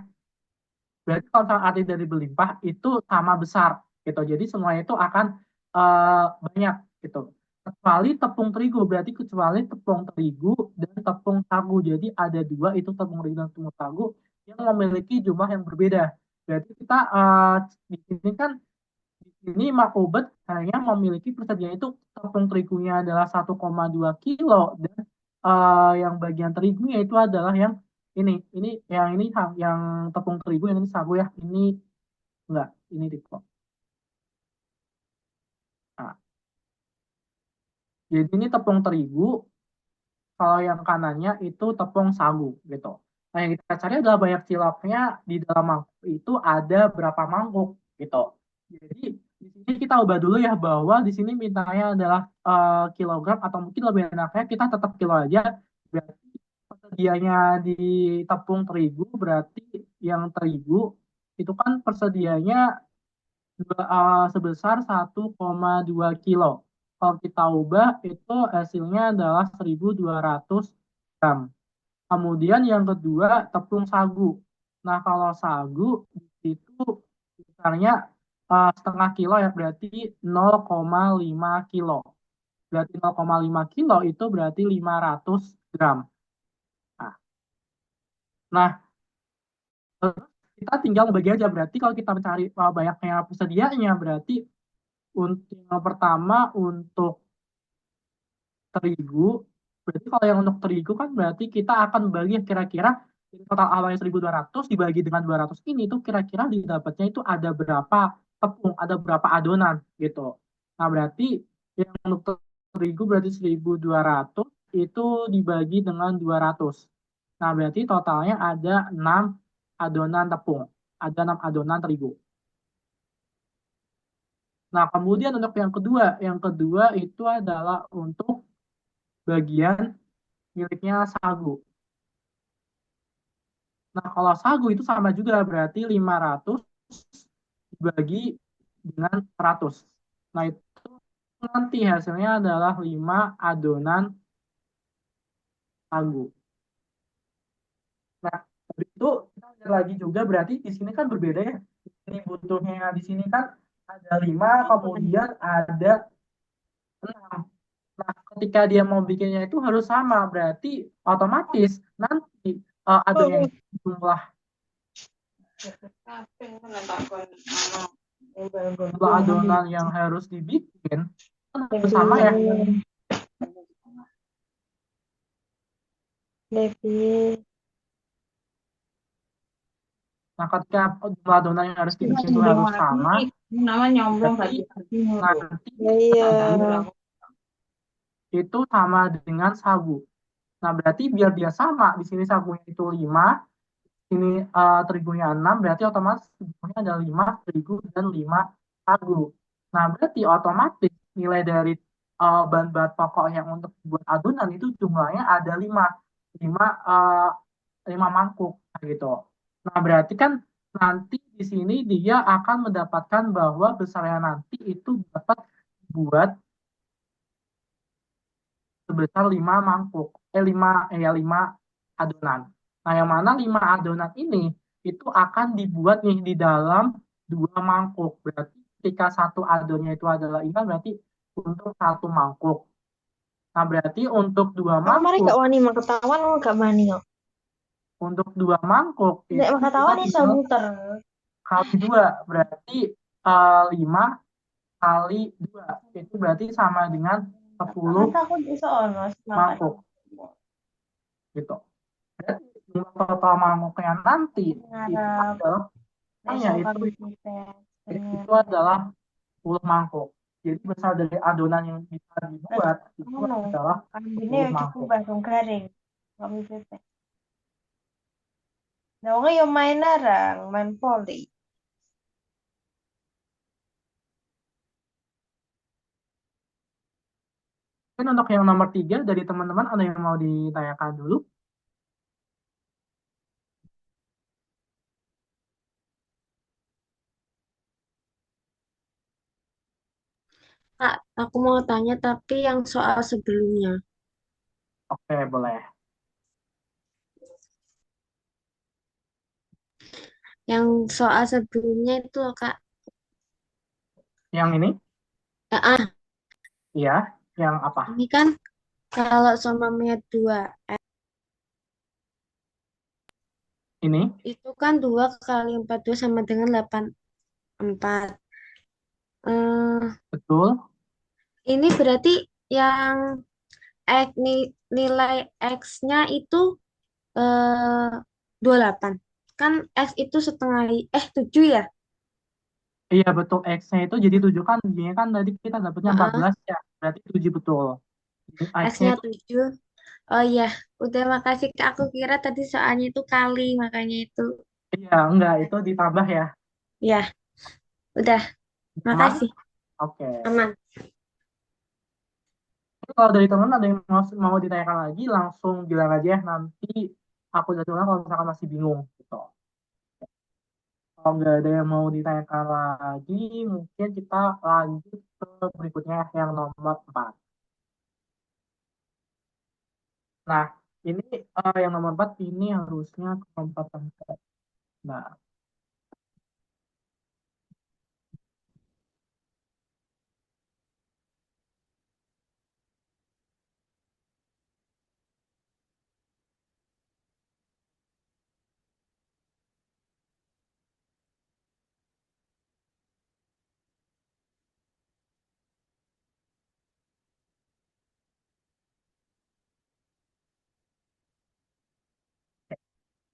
berarti kalau arti dari berlimpah itu sama besar gitu. Jadi semuanya itu akan banyak gitu. Kecuali tepung terigu, berarti kecuali tepung terigu dan tepung sagu. Jadi ada dua itu tepung terigu dan tepung sagu yang memiliki jumlah yang berbeda. Berarti kita di sini kan di sini makobet hanya memiliki persediaan itu tepung terigunya adalah 1,2 kilo dan yang bagian terigunya itu adalah yang ini yang ini yang tepung terigu, yang ini sagu ya, ini enggak, ini Riko. Nah, jadi ini tepung terigu, kalau yang kanannya itu tepung sagu gitu. Nah yang kita cari adalah banyak ciloknya di dalam mangkuk itu ada berapa mangkuk gitu. Jadi di sini kita ubah dulu ya bahwa di sini mintanya adalah kilogram, atau mungkin lebih enaknya kita tetap kilo aja. Berarti persediaannya di tepung terigu, berarti yang terigu itu kan persediaannya sebesar 1,2 kilo. Kalau kita ubah itu hasilnya adalah 1.200 gram. Kemudian yang kedua tepung sagu. Nah kalau sagu itu besarnya setengah kilo ya, berarti 0,5 kilo. Berarti 0,5 kilo itu berarti 500 gram. Nah, nah kita tinggal bagi aja. Berarti kalau kita mencari banyaknya persediaannya, berarti untuk yang pertama untuk terigu, berarti kalau yang untuk terigu kan berarti kita akan bagi kira-kira total awalnya 1.200 dibagi dengan 200 ini tuh kira-kira didapatnya itu ada berapa tepung, ada berapa adonan gitu. Nah berarti yang untuk terigu berarti 1.200 itu dibagi dengan 200. Nah berarti totalnya ada 6 adonan tepung, ada 6 adonan terigu. Nah kemudian untuk yang kedua itu adalah untuk bagian miliknya sagu. Nah, kalau sagu itu sama juga, berarti 500 dibagi dengan 100. Nah, itu nanti hasilnya adalah 5 adonan sagu. Nah, itu kita lihat lagi juga berarti di sini kan berbeda ya. Ini butuhnya di sini kan ada 5, kemudian ada 6. Nah, ketika dia mau bikinnya itu harus sama, berarti otomatis nanti adonan jumlah adonan yang harus dibikin kan harus sama ya. Nah, ketika jumlah adonan yang harus dibikin itu harus sama, berarti nanti itu sama dengan sagu. Nah, berarti biar dia sama, di sini sagunya itu 5, ini terigunya 6, berarti otomatis jumlahnya ada 5 terigu dan 5 sagu. Nah, berarti otomatis nilai dari bahan-bahan pokok yang untuk buat adonan itu jumlahnya ada 5, 5, 5 mangkuk gitu. Nah, berarti kan nanti di sini dia akan mendapatkan bahwa besarnya nanti itu dapat buat sebesar 5 mangkuk, 5 adonan. Nah, yang mana 5 adonan ini itu akan dibuat nih di dalam 2 mangkuk. Berarti ketika satu adonannya itu adalah 5, berarti untuk 1 mangkuk. Nah, berarti untuk 2 Aku mari mangkuk, gak wani mah ketahuan lo gak wani kok. untuk 2 mangkuk Nek itu mah ketahuan kita iso tinggal muter. kali 2, berarti 5 kali 2 itu berarti sama dengan 10 Kata aku iso ono mangkuk gitu. Berarti jumlah total mangkuknya nanti itu ngarep adalah iso itu kali kita. itu adalah 10 mangkuk. Jadi besar dari adonan yang bisa dibuat itu Ngono. adalah Kambine 10 yo mangkuk. dikubah dong garing. Kami bebek. Nah, wong yo main narang, main poli. Dan untuk yang nomor 3 dari teman-teman ada yang mau ditanyakan dulu? Kak, aku mau tanya tapi yang soal sebelumnya. Oke, boleh. Yang soal sebelumnya itu loh, Kak. Yang ini? Ah, Iya, yang apa? ini kan kalau suamanya 2, Ini? itu kan 2 kali 42 sama dengan 84. Betul. Ini berarti yang nilai X-nya itu eh, 28. Kan X itu setengah, 7 ya? Iya, betul. X-nya itu jadi 7 kan. Jadinya kan tadi kita dapatnya Heeh. 14 ya. Berarti 7 betul. Jadi X-nya X-nya itu 7. Oh iya, udah makasih Kak. Aku kira tadi soalnya itu kali, makanya itu. iya, enggak. Itu ditambah ya. Ya, udah. Aman? Makasih. Oke. Aman. Tapi kalau dari teman ada yang mau ditanyakan lagi, langsung bilang aja ya. Nanti aku jadwalnya kalau misalkan masih bingung gitu. Kalau nggak ada yang mau ditanyakan lagi, mungkin kita lanjut ke berikutnya yang nomor 4. Nah, ini yang nomor 4 ini harusnya keempat tempat. Nah,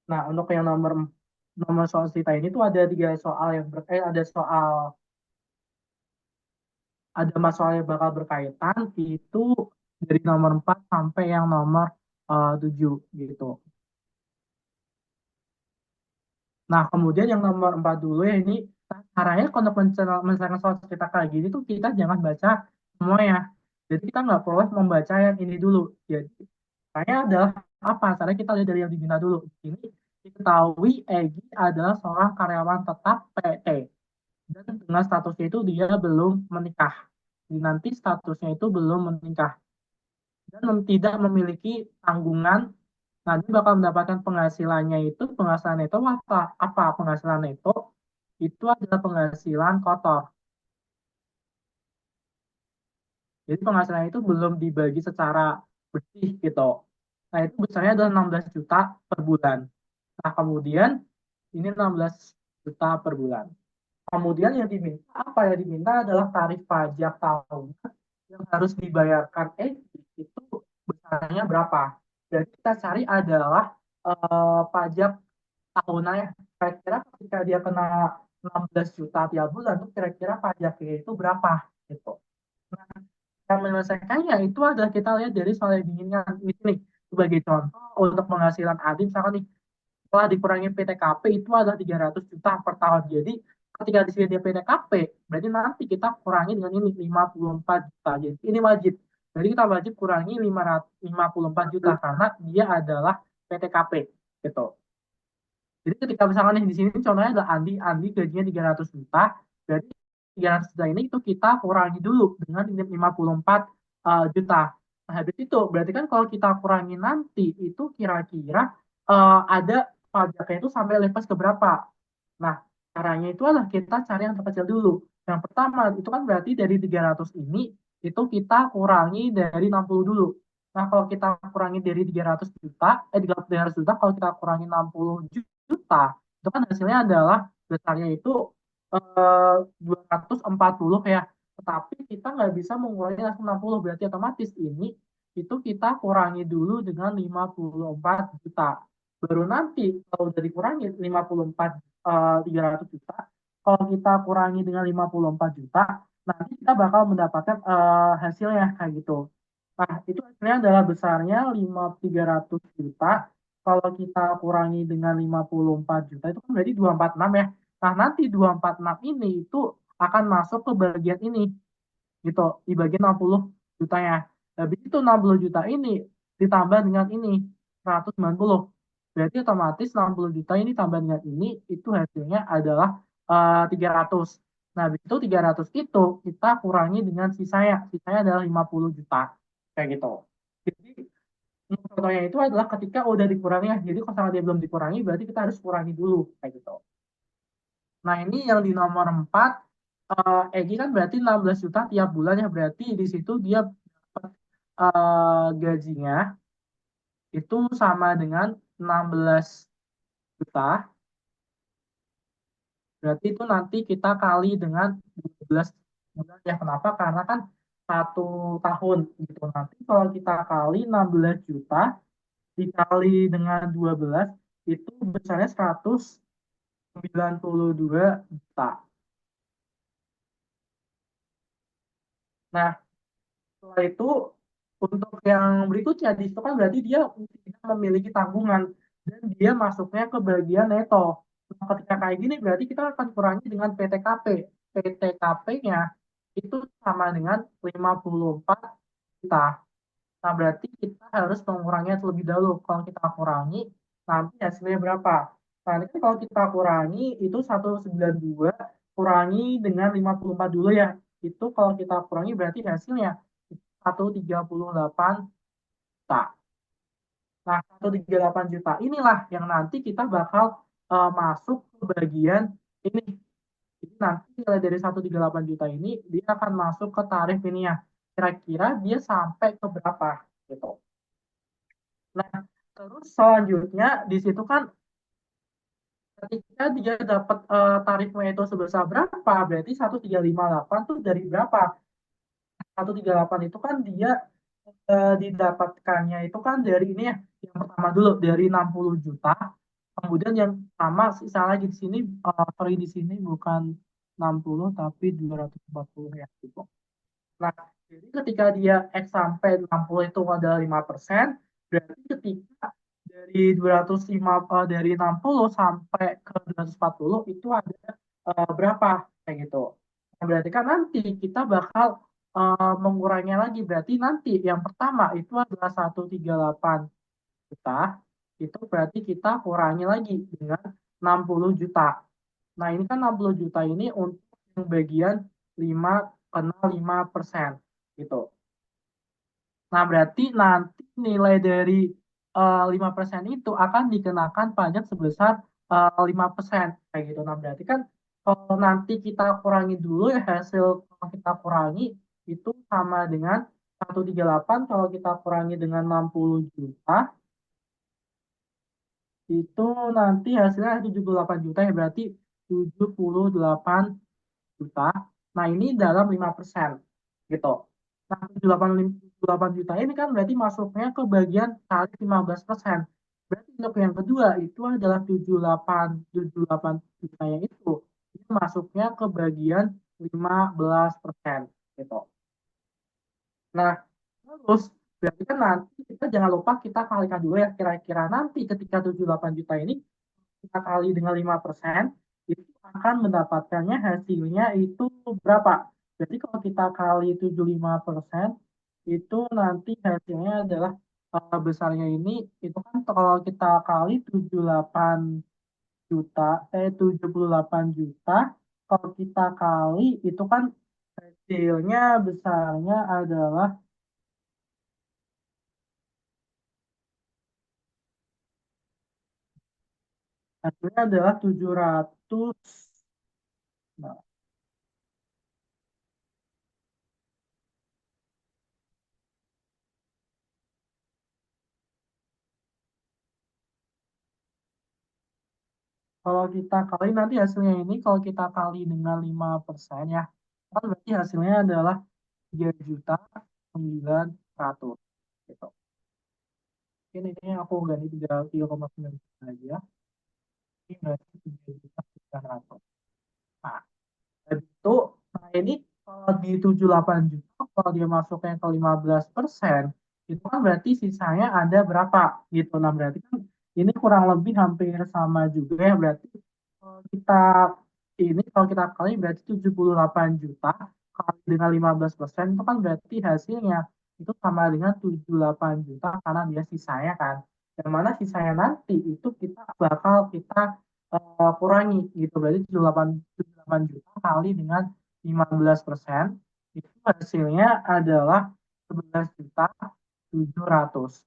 nah untuk yang nomor soal cerita ini tuh ada 3 soal yang ada masalah yang bakal berkaitan itu dari nomor 4 sampai yang nomor 7 gitu. Nah, kemudian yang nomor 4 dulu ya ini caranya kalau menyelesaikan soal cerita kayak gini tuh kita jangan baca semua ya. Jadi kita nggak perlu membaca yang ini dulu. Jadi caranya adalah apa? Caranya kita lihat dari yang diminta dulu. Ini diketahui Egi adalah seorang karyawan tetap PT dan dengan statusnya itu dia belum menikah. Jadi nanti statusnya itu belum menikah dan tidak memiliki tanggungan. Nah, dia bakal mendapatkan penghasilannya itu, penghasilan itu apa? Apa penghasilan itu? Itu adalah penghasilan kotor. Jadi penghasilan itu belum dibagi secara bersih gitu. Nah, itu besarnya adalah 16 juta per bulan. Nah, kemudian ini 16 juta per bulan. Kemudian yang diminta apa? Yang diminta adalah tarif pajak tahunan yang harus dibayarkan itu besarnya berapa. Dan kita cari adalah pajak tahunannya. Kira-kira ketika dia kena 16 juta tiap bulan, tuh kira-kira pajaknya itu berapa gitu. Nah, yang menyelesaikannya itu adalah kita lihat dari soal yang diinginkan. Ini nih, sebagai contoh untuk penghasilan Adi misalkan nih, setelah dikurangi PTKP itu adalah 300 juta per tahun. Jadi ketika di sini dia PTKP, berarti nanti kita kurangi dengan ini 54 juta. Jadi ini wajib. Jadi kita wajib kurangi 554 juta karena dia adalah PTKP gitu. Jadi ketika misalkan nih di sini contohnya adalah Andi gajinya 300 juta, berarti 300 juta ini itu kita kurangi dulu dengan 54 juta. Nah, habis itu berarti kan kalau kita kurangi nanti itu kira-kira ada pajaknya itu sampai lepas ke berapa. Nah, caranya itu adalah kita cari yang terkecil dulu. Yang pertama itu kan berarti dari 300 ini itu kita kurangi dari 60 dulu. Nah, kalau kita kurangi dari 300 juta, 300 juta, kalau kita kurangi 60 juta, itu kan hasilnya adalah besarnya itu 240 ya. Tetapi kita nggak bisa mengurangi langsung 60, berarti otomatis ini itu kita kurangi dulu dengan 54 juta. Baru nanti kalau udah dikurangi 54 300 juta, kalau kita kurangi dengan 54 juta, nanti kita bakal mendapatkan hasilnya kayak gitu. Nah, itu hasilnya adalah besarnya 300 juta. Kalau kita kurangi dengan 54 juta, itu kan berarti 246 ya. Nah, nanti 246 ini itu akan masuk ke bagian ini, gitu, di bagian 60 jutanya. Habis itu 60 juta ini ditambah dengan ini, 190. Berarti otomatis 60 juta ini tambah dengan ini, itu hasilnya adalah 300. Nah, habis itu 300 itu kita kurangi dengan sisanya. Sisanya adalah 50 juta. Kayak gitu. Jadi, contohnya itu adalah ketika udah dikurangi ya. Jadi, kalau dia belum dikurangi, berarti kita harus kurangi dulu. Kayak gitu. Nah, ini yang di nomor 4, Egi kan berarti 16 juta tiap bulan ya. Berarti di situ dia dapat gajinya itu sama dengan 16 juta. Berarti itu nanti kita kali dengan 12 bulan ya. Kenapa? Karena kan 1 tahun gitu. Nanti kalau kita kali 16 juta dikali dengan 12 itu besarnya 192 juta. Nah, setelah itu untuk yang berikutnya di situ kan berarti dia tidak memiliki tanggungan dan dia masuknya ke bagian neto. Nah, ketika kayak gini berarti kita akan kurangi dengan PTKP. PTKP-nya itu sama dengan 54 juta. Nah, berarti kita harus menguranginya terlebih dahulu. Kalau kita kurangi, nanti hasilnya berapa? Nah, ini kan kalau kita kurangi, itu 192 kurangi dengan 54 dulu ya. Itu kalau kita kurangi berarti hasilnya 138 juta. Nah, 138 juta inilah yang nanti kita bakal masuk ke bagian ini. Jadi nanti nilai dari 138 juta ini dia akan masuk ke tarif ini ya. Kira-kira dia sampai ke berapa gitu. Nah, terus selanjutnya di situ kan ketika dia dapat tarifnya itu sebesar berapa, berarti 1358 tuh dari berapa? 138 itu kan dia didapatkannya itu kan dari ini ya. Yang pertama dulu dari 60 juta. Kemudian yang sama sisa lagi di sini sorry di sini bukan 60 tapi 240 ya gitu. Nah, jadi ketika dia X sampai 60 itu adalah 5%, berarti ketika dari 205 dari 60 sampai ke 240 itu ada berapa kayak gitu. Nah, berarti kan nanti kita bakal menguranginya lagi. Berarti nanti yang pertama itu adalah 138 juta. Itu berarti kita kurangi lagi dengan 60 juta. Nah, ini kan 60 juta ini untuk yang bagian 5 kena 5% gitu. Nah, berarti nanti nilai dari 5% itu akan dikenakan pajak sebesar 5% kayak gitu. Nah, berarti kan kalau nanti kita kurangi dulu ya hasil kalau kita kurangi itu sama dengan 138 kalau kita kurangi dengan 60 juta, itu nanti hasilnya 78 juta ya, berarti 78 juta. Nah, ini dalam 5% gitu. Nah, 78 juta ini kan berarti masuknya ke bagian kali 15%. Berarti untuk yang kedua itu adalah 78 jutanya itu. Ini masuknya ke bagian 15% gitu. Nah, terus berarti kan nanti kita jangan lupa kita kalikan dulu ya, kira-kira nanti ketika 78 juta ini kita kali dengan 5%, itu akan mendapatkannya hasilnya itu berapa? Jadi kalau kita kali 75%, itu nanti hasilnya adalah besarnya ini, itu kan kalau kita kali 78 juta, kalau kita kali itu kan hasilnya besarnya adalah hasilnya adalah 700. Nah, kalau kita kali nanti hasilnya ini, kalau kita kali dengan 5% ya, kan berarti hasilnya adalah 3.900.000 gitu. Ini aku ganti 3,9 juta aja. Ini berarti 3.900.000. Nah, itu, nah ini kalau di 78 juta, kalau dia masuknya ke 15%, itu kan berarti sisanya ada berapa gitu. Nah, berarti kan ini kurang lebih hampir sama juga ya. Berarti kalau kita kalau kita kali berarti 78 juta kali dengan 15% itu kan berarti hasilnya itu sama dengan 78 juta karena dia sisanya kan. Yang mana sisanya nanti itu kita kurangi gitu. Berarti 78 juta kali dengan 15% itu hasilnya adalah 11.700.000.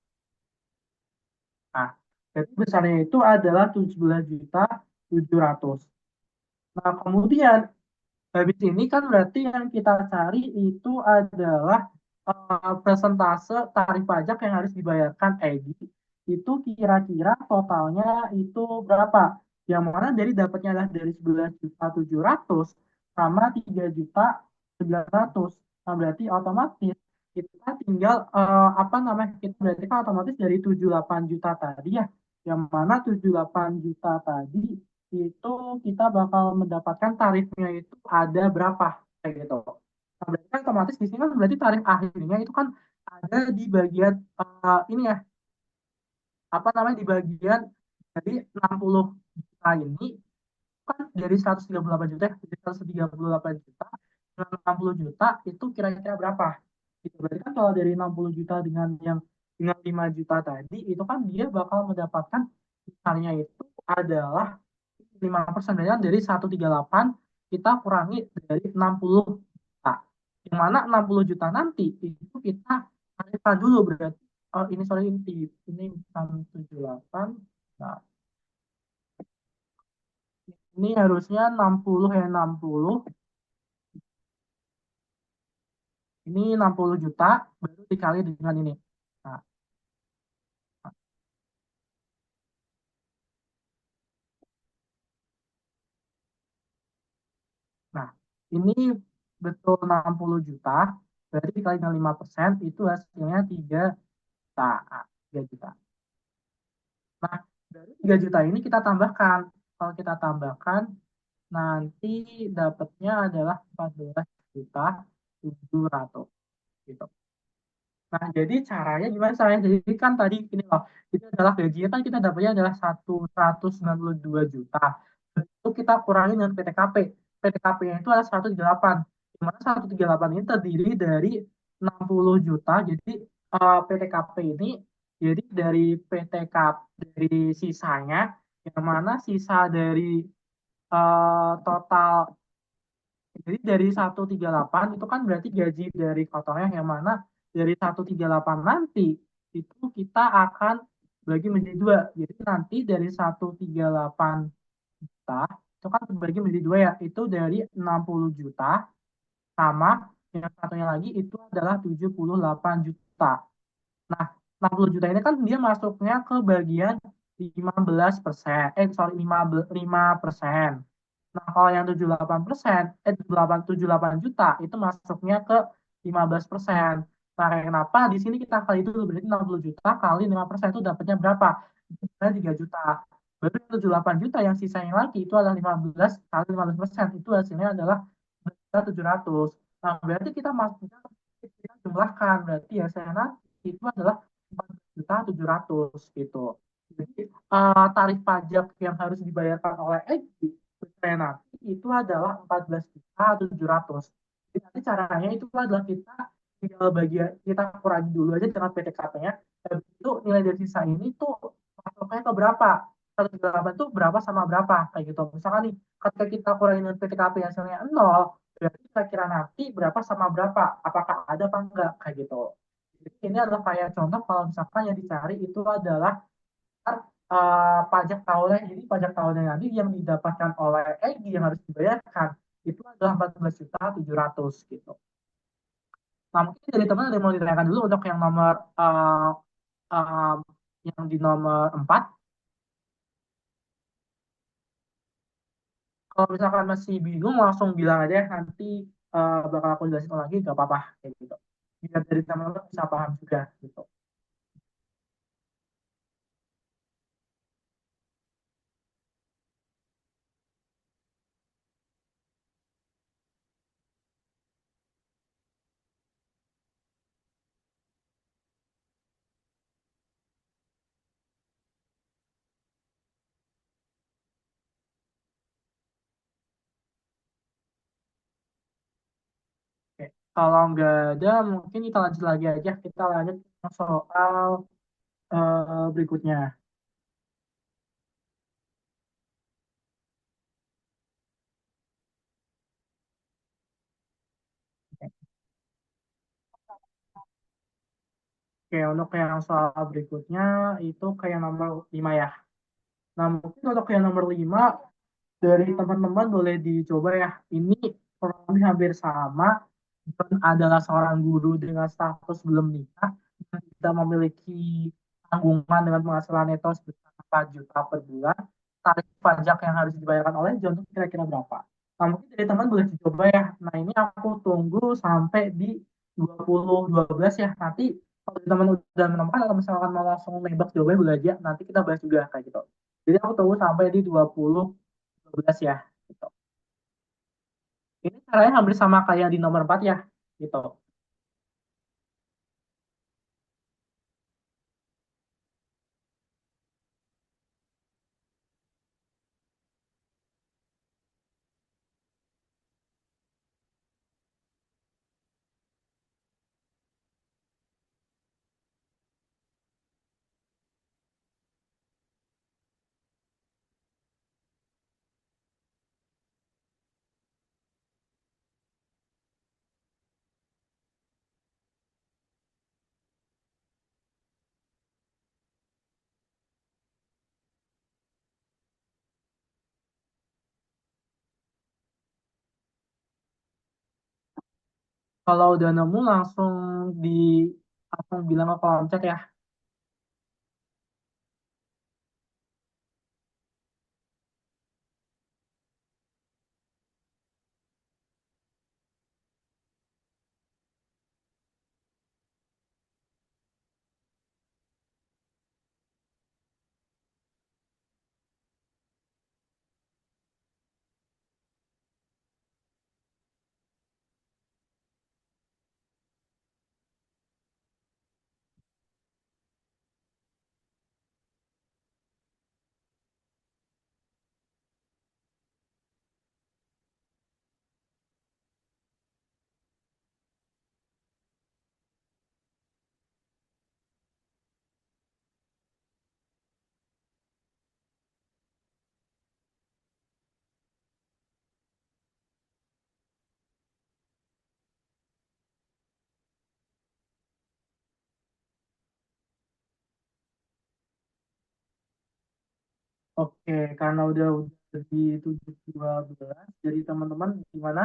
Nah, jadi besarnya itu adalah 17.700.000. Nah, kemudian habis ini kan berarti yang kita cari itu adalah persentase tarif pajak yang harus dibayarkan Egi. Itu kira-kira totalnya itu berapa? Yang mana dari dapatnya adalah dari 11.700.000 sama 3.900.000. Nah, berarti otomatis kita tinggal apa namanya? Kita berarti kan otomatis dari 78 juta tadi ya. Yang mana 78 juta tadi itu kita bakal mendapatkan tarifnya itu ada berapa kayak gitu. Nah, berarti kan otomatis di sini kan berarti tarif akhirnya itu kan ada di bagian ini ya, apa namanya, di bagian dari 60 juta ini kan dari 138 juta ya, dari 138 juta dengan 60 juta itu kira-kira berapa? Gitu. Berarti kan kalau dari 60 juta dengan 5 juta tadi itu kan dia bakal mendapatkan misalnya itu adalah 5% dari 138 kita kurangi dari 60 juta. Yang mana 60 juta nanti itu kita tarifkan dulu berarti ini sorry ini bukan 78. Nah, ini harusnya 60 ya 60. Ini 60 juta baru dikali dengan ini. Nah, nah, ini betul 60 juta, berarti dikali dengan 5% itu hasilnya 3 juta. 3 juta. Nah, dari 3 juta ini kita tambahkan. Kalau kita tambahkan, nanti dapatnya adalah 14.700 gitu. Nah, jadi caranya gimana caranya? Jadi kan tadi ini loh, itu adalah gajinya kan kita dapatnya adalah 192 juta. Itu kita kurangi dengan PTKP. PTKP-nya itu adalah 138. Di mana 138 ini terdiri dari 60 juta. Jadi PTKP ini jadi dari PTKP dari sisanya yang mana sisa dari total, jadi dari 138 itu kan berarti gaji dari kotornya yang mana dari 138 nanti itu kita akan bagi menjadi dua. Jadi nanti dari 138 juta itu kan terbagi menjadi dua ya. Itu dari 60 juta sama Yang satunya lagi itu adalah 78 juta. Nah, 60 juta ini kan dia masuknya ke bagian 15%. Sorry, 5%. Nah, kalau yang 78%, 78 juta itu masuknya ke 15%. Nah, kenapa? Di sini kita kali itu berarti 60 juta kali 5% itu dapatnya berapa? Dapatnya 3 juta. Berarti 78 juta yang sisanya lagi itu adalah 15 kali 15%. Itu hasilnya adalah 700. Nah, berarti kita masuknya kita jumlahkan. Berarti ya saya nanti itu adalah 14.700 gitu. Jadi tarif pajak yang harus dibayarkan oleh Egi saya nanti itu adalah 14.700. Jadi nanti caranya itu adalah kita tinggal bagian kita kurangi dulu aja dengan PTKP-nya. Habis itu nilai dari sisa ini tuh masuknya ke berapa? 1,8 itu berapa sama berapa kayak gitu. Misalkan nih ketika kita kurangi dengan PTKP hasilnya 0, berarti kira-kira nanti berapa sama berapa? Apakah ada apa enggak kayak gitu. Jadi ini adalah kayak contoh kalau misalkan yang dicari itu adalah pajak tahunan. Jadi pajak tahunan nanti yang didapatkan oleh Egi yang harus dibayarkan itu adalah 14.700 gitu. Nah mungkin dari teman ada yang mau ditanyakan dulu untuk yang nomor uh, yang di nomor 4. Kalau misalkan masih bingung langsung bilang aja nanti bakal aku jelasin lagi gak apa-apa kayak gitu. Biar dari teman-teman bisa paham juga gitu. Oke. Kalau nggak ada mungkin kita lanjut lagi aja. Kita lanjut ke soal berikutnya. Oke, untuk yang soal berikutnya itu kayak nomor 5 ya. Nah, mungkin untuk yang nomor 5 dari teman-teman boleh dicoba ya. Ini kurang lebih hampir sama. Dan adalah seorang guru dengan status belum nikah dan tidak memiliki tanggungan dengan penghasilan neto sebesar 4 juta per bulan. Tarif pajak yang harus dibayarkan oleh John itu kira-kira berapa? Nah, mungkin dari teman boleh dicoba ya. Nah, ini aku tunggu sampai di 2012 ya. Nanti kalau teman udah menemukan atau misalkan mau langsung nembak jawabannya boleh aja. Nanti kita bahas juga kayak gitu. Jadi aku tunggu sampai di 2012 ya. Gitu. Ini caranya hampir sama kayak di nomor 4 ya. Gitu. Kalau udah nemu di langsung bilang ke kolom chat ya. Oke, karena udah di 7.12, jadi teman-teman gimana?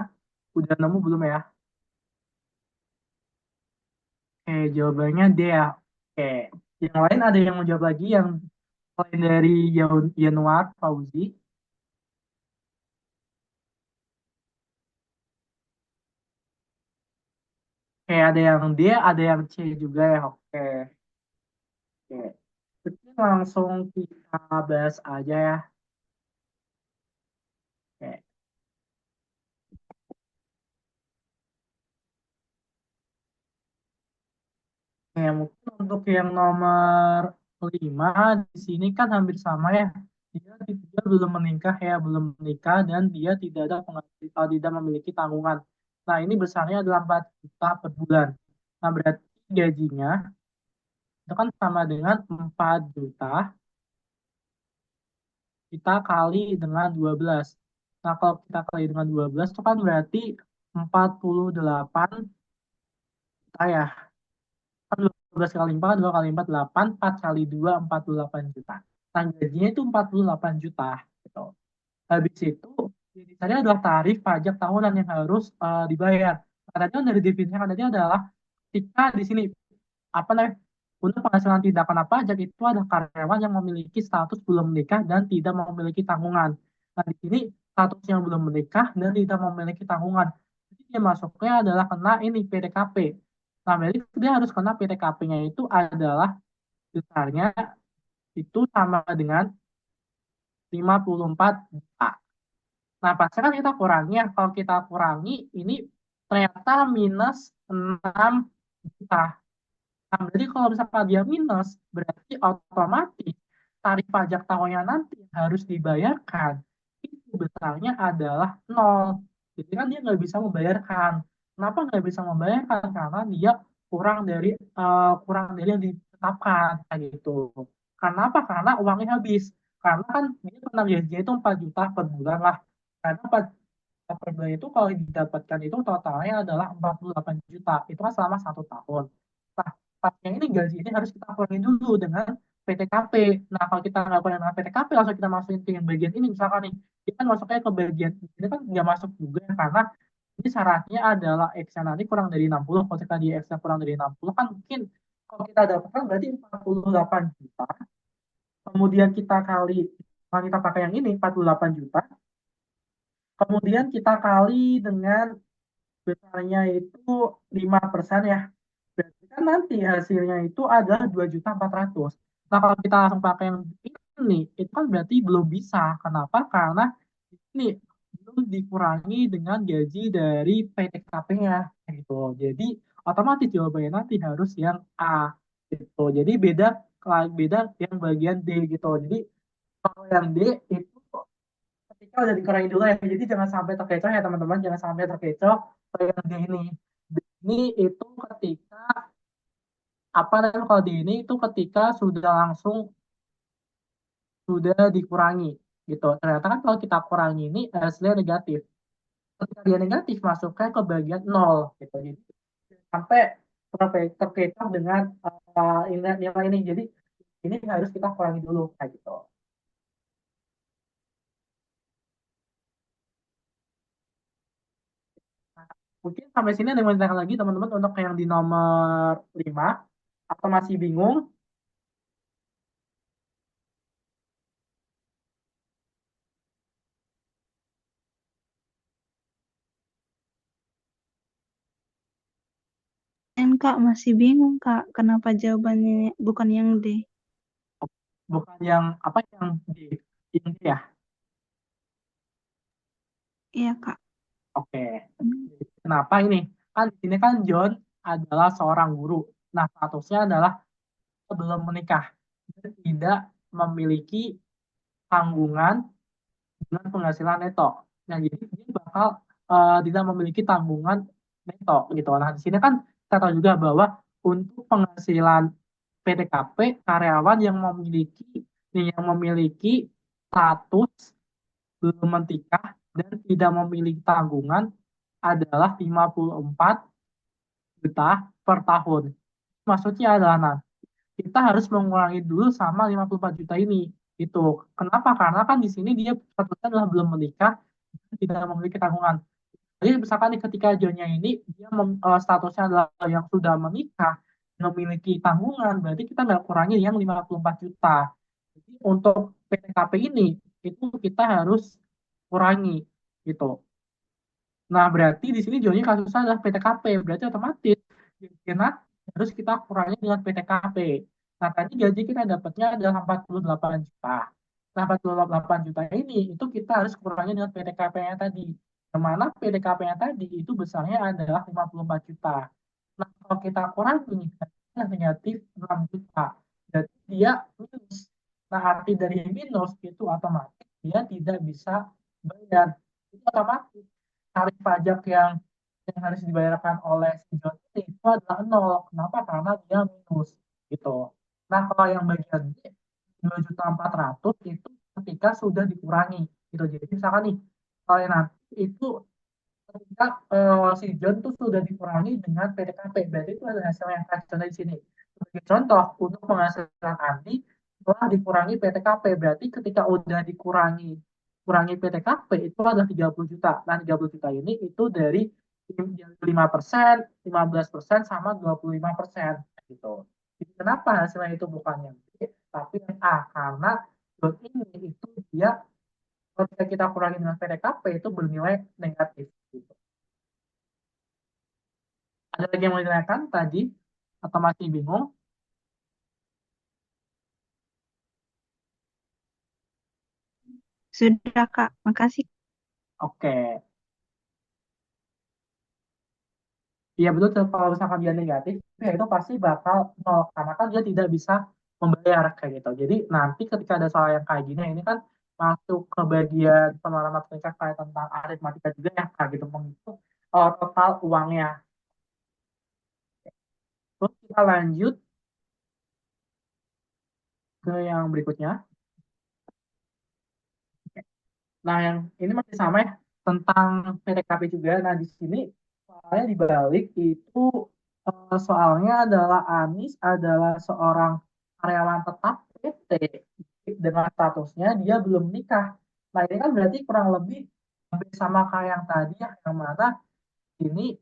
Udah nemu belum ya? Oke, jawabannya D ya. Oke, yang lain ada yang mau jawab lagi yang selain dari Yanuar Fauzi? Oke, ada yang D, ada yang C juga ya. Oke, oke. Jadi langsung kita bahas aja ya. Oke. Ya, mungkin untuk yang nomor 5 di sini kan hampir sama ya. Dia belum menikah ya, belum menikah dan dia tidak ada penghasilan, tidak memiliki tanggungan. Nah, ini besarnya adalah 4 juta per bulan. Nah, berarti gajinya itu kan sama dengan 4 juta kita kali dengan 12. Nah, kalau kita kali dengan 12 itu kan berarti 48 juta ya. Kan 12 kali 4, 2 kali 4, 8, 4 kali 2, 48 juta. Nah, gajinya itu 48 juta. Gitu. Habis itu, di sana adalah tarif pajak tahunan yang harus dibayar. Nah, tadi kan dari definisinya kan tadi adalah ketika di sini apa namanya untuk penghasilan tidak kena pajak itu ada karyawan yang memiliki status belum menikah dan tidak memiliki tanggungan. Nah, di sini statusnya belum menikah dan tidak memiliki tanggungan. Jadi dia masuknya adalah kena ini PDKP. Nah, berarti dia harus kena PDKP-nya itu adalah besarnya itu sama dengan 54 juta. Nah, pasti kan kita kurangi ya. Kalau kita kurangi, ini ternyata minus 6 juta. Nah, berarti kalau misalkan dia minus, berarti otomatis tarif pajak tahunnya nanti yang harus dibayarkan itu besarnya adalah nol. Jadi kan dia nggak bisa membayarkan. Kenapa nggak bisa membayarkan? Karena dia kurang dari yang ditetapkan kayak gitu. Karena apa? Karena uangnya habis. Karena kan dia pernah gajinya itu 4 juta per bulan lah. Karena 4 juta per bulan itu kalau didapatkan itu totalnya adalah 48 juta. Itu kan selama 1 tahun. Nah, yang ini gaji ini harus kita kurangi dulu dengan PTKP. Nah, kalau kita nggak kurangi dengan PTKP, langsung kita masukin ke yang bagian ini, misalkan nih, kita kan masuknya ke bagian ini kan nggak masuk juga karena ini syaratnya adalah X-nya nanti kurang dari 60. Kalau kita di X-nya kurang dari 60 kan mungkin kalau kita dapatkan berarti 48 juta. Kemudian kalau kita pakai yang ini 48 juta. Kemudian kita kali dengan besarnya itu 5% ya. Berarti kan nanti hasilnya itu adalah 2.400.000. Nah, kalau kita langsung pakai yang ini, itu kan berarti belum bisa. Kenapa? Karena ini belum dikurangi dengan gaji dari PTKP-nya gitu. Jadi otomatis jawabannya nanti harus yang A gitu. Jadi beda beda yang bagian D gitu. Jadi kalau yang D itu ketika udah dikurangi dulu ya. Jadi jangan sampai terkecoh ya teman-teman, jangan sampai terkecoh yang D ini. D ini itu ketika apa namanya kalau di ini itu ketika sudah langsung sudah dikurangi gitu. Ternyata kan kalau kita kurangi ini hasilnya negatif. Ketika dia negatif masuknya ke bagian nol gitu. Jadi sampai terkecoh dengan nilai ini. Jadi ini harus kita kurangi dulu kayak gitu. Nah, mungkin sampai sini ada yang mau ditanyakan lagi teman-teman untuk yang di nomor 5 atau masih bingung? Kak masih bingung Kak, kenapa jawabannya bukan yang D? Bukan yang apa yang D, yang D ya? Iya Kak. Oke. Kenapa ini? Kan di sini kan John adalah seorang guru. Nah, statusnya adalah belum menikah dan tidak memiliki tanggungan dengan penghasilan neto. Nah, jadi dia bakal tidak memiliki tanggungan neto gitu. Nah, di sini kan kita tahu juga bahwa untuk penghasilan PTKP karyawan yang memiliki status belum menikah dan tidak memiliki tanggungan adalah 54 juta per tahun. Maksudnya adalah nah, kita harus mengurangi dulu sama 54 juta ini. Itu. Kenapa? Karena kan di sini dia statusnya adalah belum menikah, tidak memiliki tanggungan. Jadi misalkan nih ketika Johnnya ini dia statusnya adalah yang sudah menikah memiliki tanggungan, berarti kita nggak kurangi yang 54 juta. Jadi untuk PTKP ini, itu kita harus kurangi gitu. Nah, berarti di sini jadinya kasusnya adalah PTKP. Berarti otomatis genap harus kita kurangi dengan PTKP. Nah, tadi gaji kita dapatnya adalah 48 juta. Nah, 48 juta ini itu kita harus kurangi dengan PTKP-nya tadi. Yang mana PTKP-nya tadi itu besarnya adalah 54 juta. Nah, kalau kita kurangi, hasilnya negatif 6 juta. Jadi dia minus. Nah, arti dari minus itu otomatis dia tidak bisa bayar. Itu otomatis tarif pajak yang harus dibayarkan oleh si John ini itu adalah nol. Kenapa? Karena dia minus gitu. Nah, kalau yang bagian B 2.400.000 itu ketika sudah dikurangi gitu. Jadi misalkan nih, kalau yang nanti itu ketika si John tuh sudah dikurangi dengan PDKP, berarti itu ada hasil yang contoh di sini. Sebagai contoh, untuk penghasilan Andi telah dikurangi PTKP, berarti ketika udah kurangi PTKP itu ada 30 juta. Nah, 30 juta ini itu dari 5%, 15%, sama 25% gitu. Jadi kenapa hasilnya itu bukan yang B, tapi yang A? Karena John ini itu dia ketika kita kurangi dengan PTKP itu bernilai negatif gitu. Ada lagi yang mau ditanyakan tadi atau masih bingung? Sudah, Kak. Makasih. Oke. Iya betul, kalau misalkan dia negatif, ya itu pasti bakal nol karena kan dia tidak bisa membayar kayak gitu. Jadi nanti ketika ada soal yang kayak gini, ini kan masuk ke bagian pengenalan matematika kayak tentang aritmatika juga ya kayak gitu menghitung total uangnya. Terus kita lanjut ke yang berikutnya. Nah, yang ini masih sama ya tentang PTKP juga. Nah, di sini soalnya dibalik itu soalnya adalah Anis adalah seorang karyawan tetap PT dengan statusnya dia belum nikah. Nah, ini kan berarti kurang lebih hampir sama kayak yang tadi ya, yang mana ini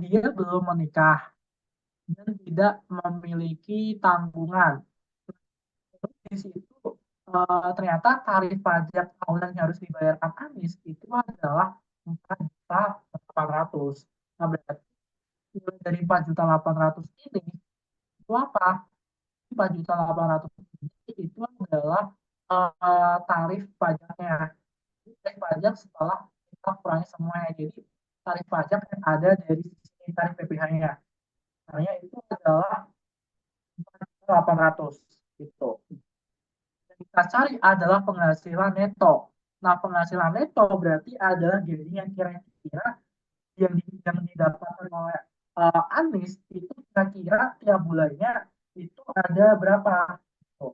dia belum menikah dan tidak memiliki tanggungan. Di situ ternyata tarif pajak tahunan yang harus dibayarkan Anies itu adalah 4.800.000. Nah, berarti nilai dari 4.800.000 ini itu apa? 4.800.000 ini itu adalah tarif pajaknya. Tarif pajak setelah kita kurangi semuanya. Jadi tarif pajak yang ada dari sisi tarif PPh-nya. Karena itu adalah 4.800 gitu. Kita cari adalah penghasilan neto. Nah, penghasilan neto berarti adalah gaji yang kira-kira yang didapatkan oleh Anies itu kira-kira tiap bulannya itu ada berapa. Tuh.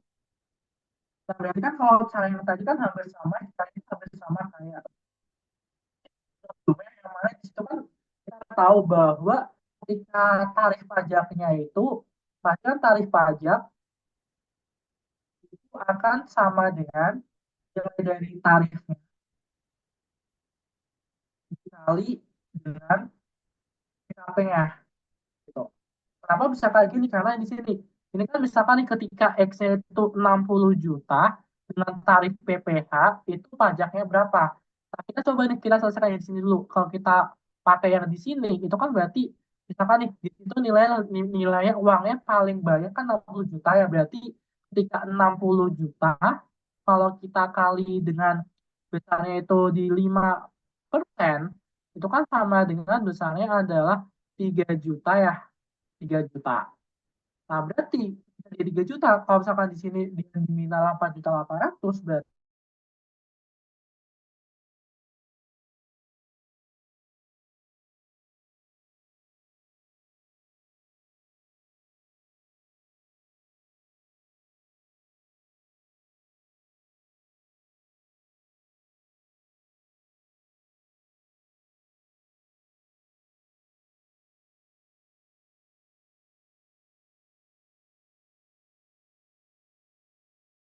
Nah, berarti kan kalau cara yang tadi kan hampir sama, kita ini hampir sama kayak sebelumnya, yang mana di situ kan kita tahu bahwa ketika tarif pajaknya itu, maka tarif pajak itu akan sama dengan nilai dari tarifnya dikali dengan PKP-nya gitu. Kenapa bisa kayak gini? Karena di sini ini kan misalkan nih ketika X-nya itu 60 juta dengan tarif PPh itu pajaknya berapa? Nah, kita coba nih kita selesaikan yang di sini dulu. Kalau kita pakai yang di sini itu kan berarti misalkan nih di situ nilainya uangnya paling banyak kan 60 juta ya, berarti ketika 60 juta kalau kita kali dengan besarnya itu di 5%, itu kan sama dengan besarnya adalah 3 juta ya, 3 juta. Nah, berarti jadi 3 juta. Kalau misalkan di sini di nominal 4.800.000 berarti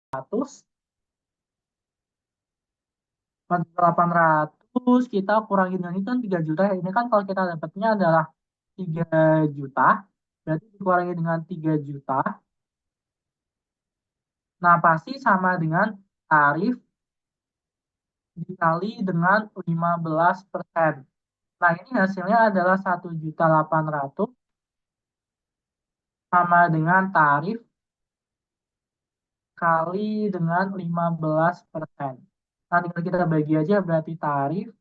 ratus 4.800 kita kurangin dengan itu kan 3 juta. Ini kan kalau kita dapatnya adalah 3 juta. berarti dikurangi dengan 3 juta. Nah, pasti sama dengan tarif dikali dengan 15%. Nah, ini hasilnya adalah 1.800.000 sama dengan tarif kali dengan 15%. Nah, tinggal kita bagi aja, berarti tarif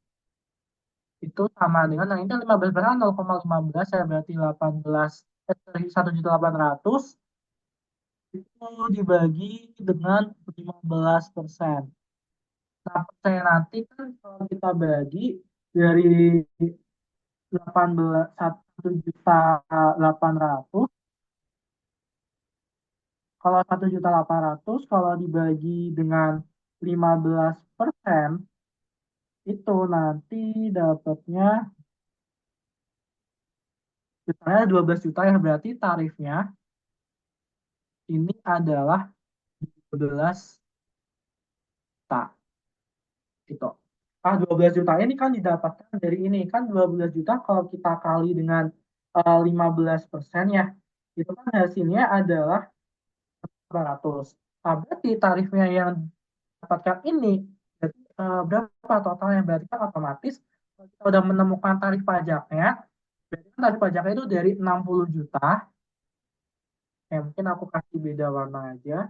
itu sama dengan, nah ini 15% 0,15 ya, berarti 1.800.000 itu dibagi dengan 15%. Nah, persen nanti kan kalau kita bagi dari 1.800.000, kalau 1.800.000 kalau dibagi dengan 15%, itu nanti dapatnya misalnya 12 juta ya, berarti tarifnya ini adalah 12 juta gitu. Nah, 12 juta ini kan didapatkan dari ini kan 12 juta kalau kita kali dengan 15% ya, itu kan hasilnya adalah 400. Nah, berarti tarifnya yang dapatkan ini berarti berapa total yang berarti kan otomatis kalau kita udah menemukan tarif pajaknya, berarti kan tarif pajaknya itu dari 60 juta. Ya, mungkin aku kasih beda warna aja.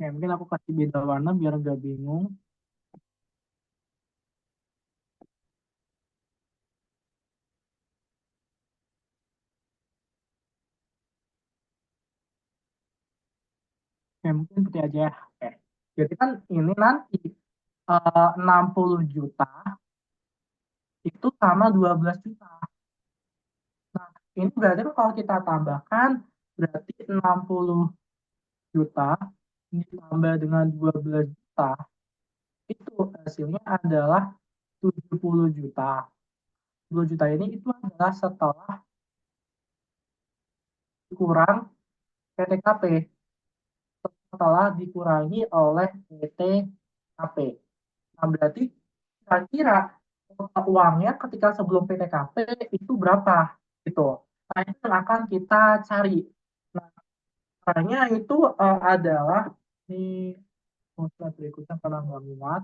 Ya, mungkin aku kasih beda warna biar nggak bingung. Ya, mungkin putih aja. Oke. Jadi kan ini nanti 60 juta itu sama 12 juta. Nah, ini berarti kalau kita tambahkan berarti 60 juta ditambah dengan 12 juta itu hasilnya adalah 70 juta. 70 juta ini itu adalah setelah kurang PTKP, setelah dikurangi oleh PTKP. Nah, berarti kira-kira total uangnya ketika sebelum PTKP itu berapa gitu. Nah, itu yang akan kita cari. Nah, caranya itu adalah di slide berikutnya karena nggak muat.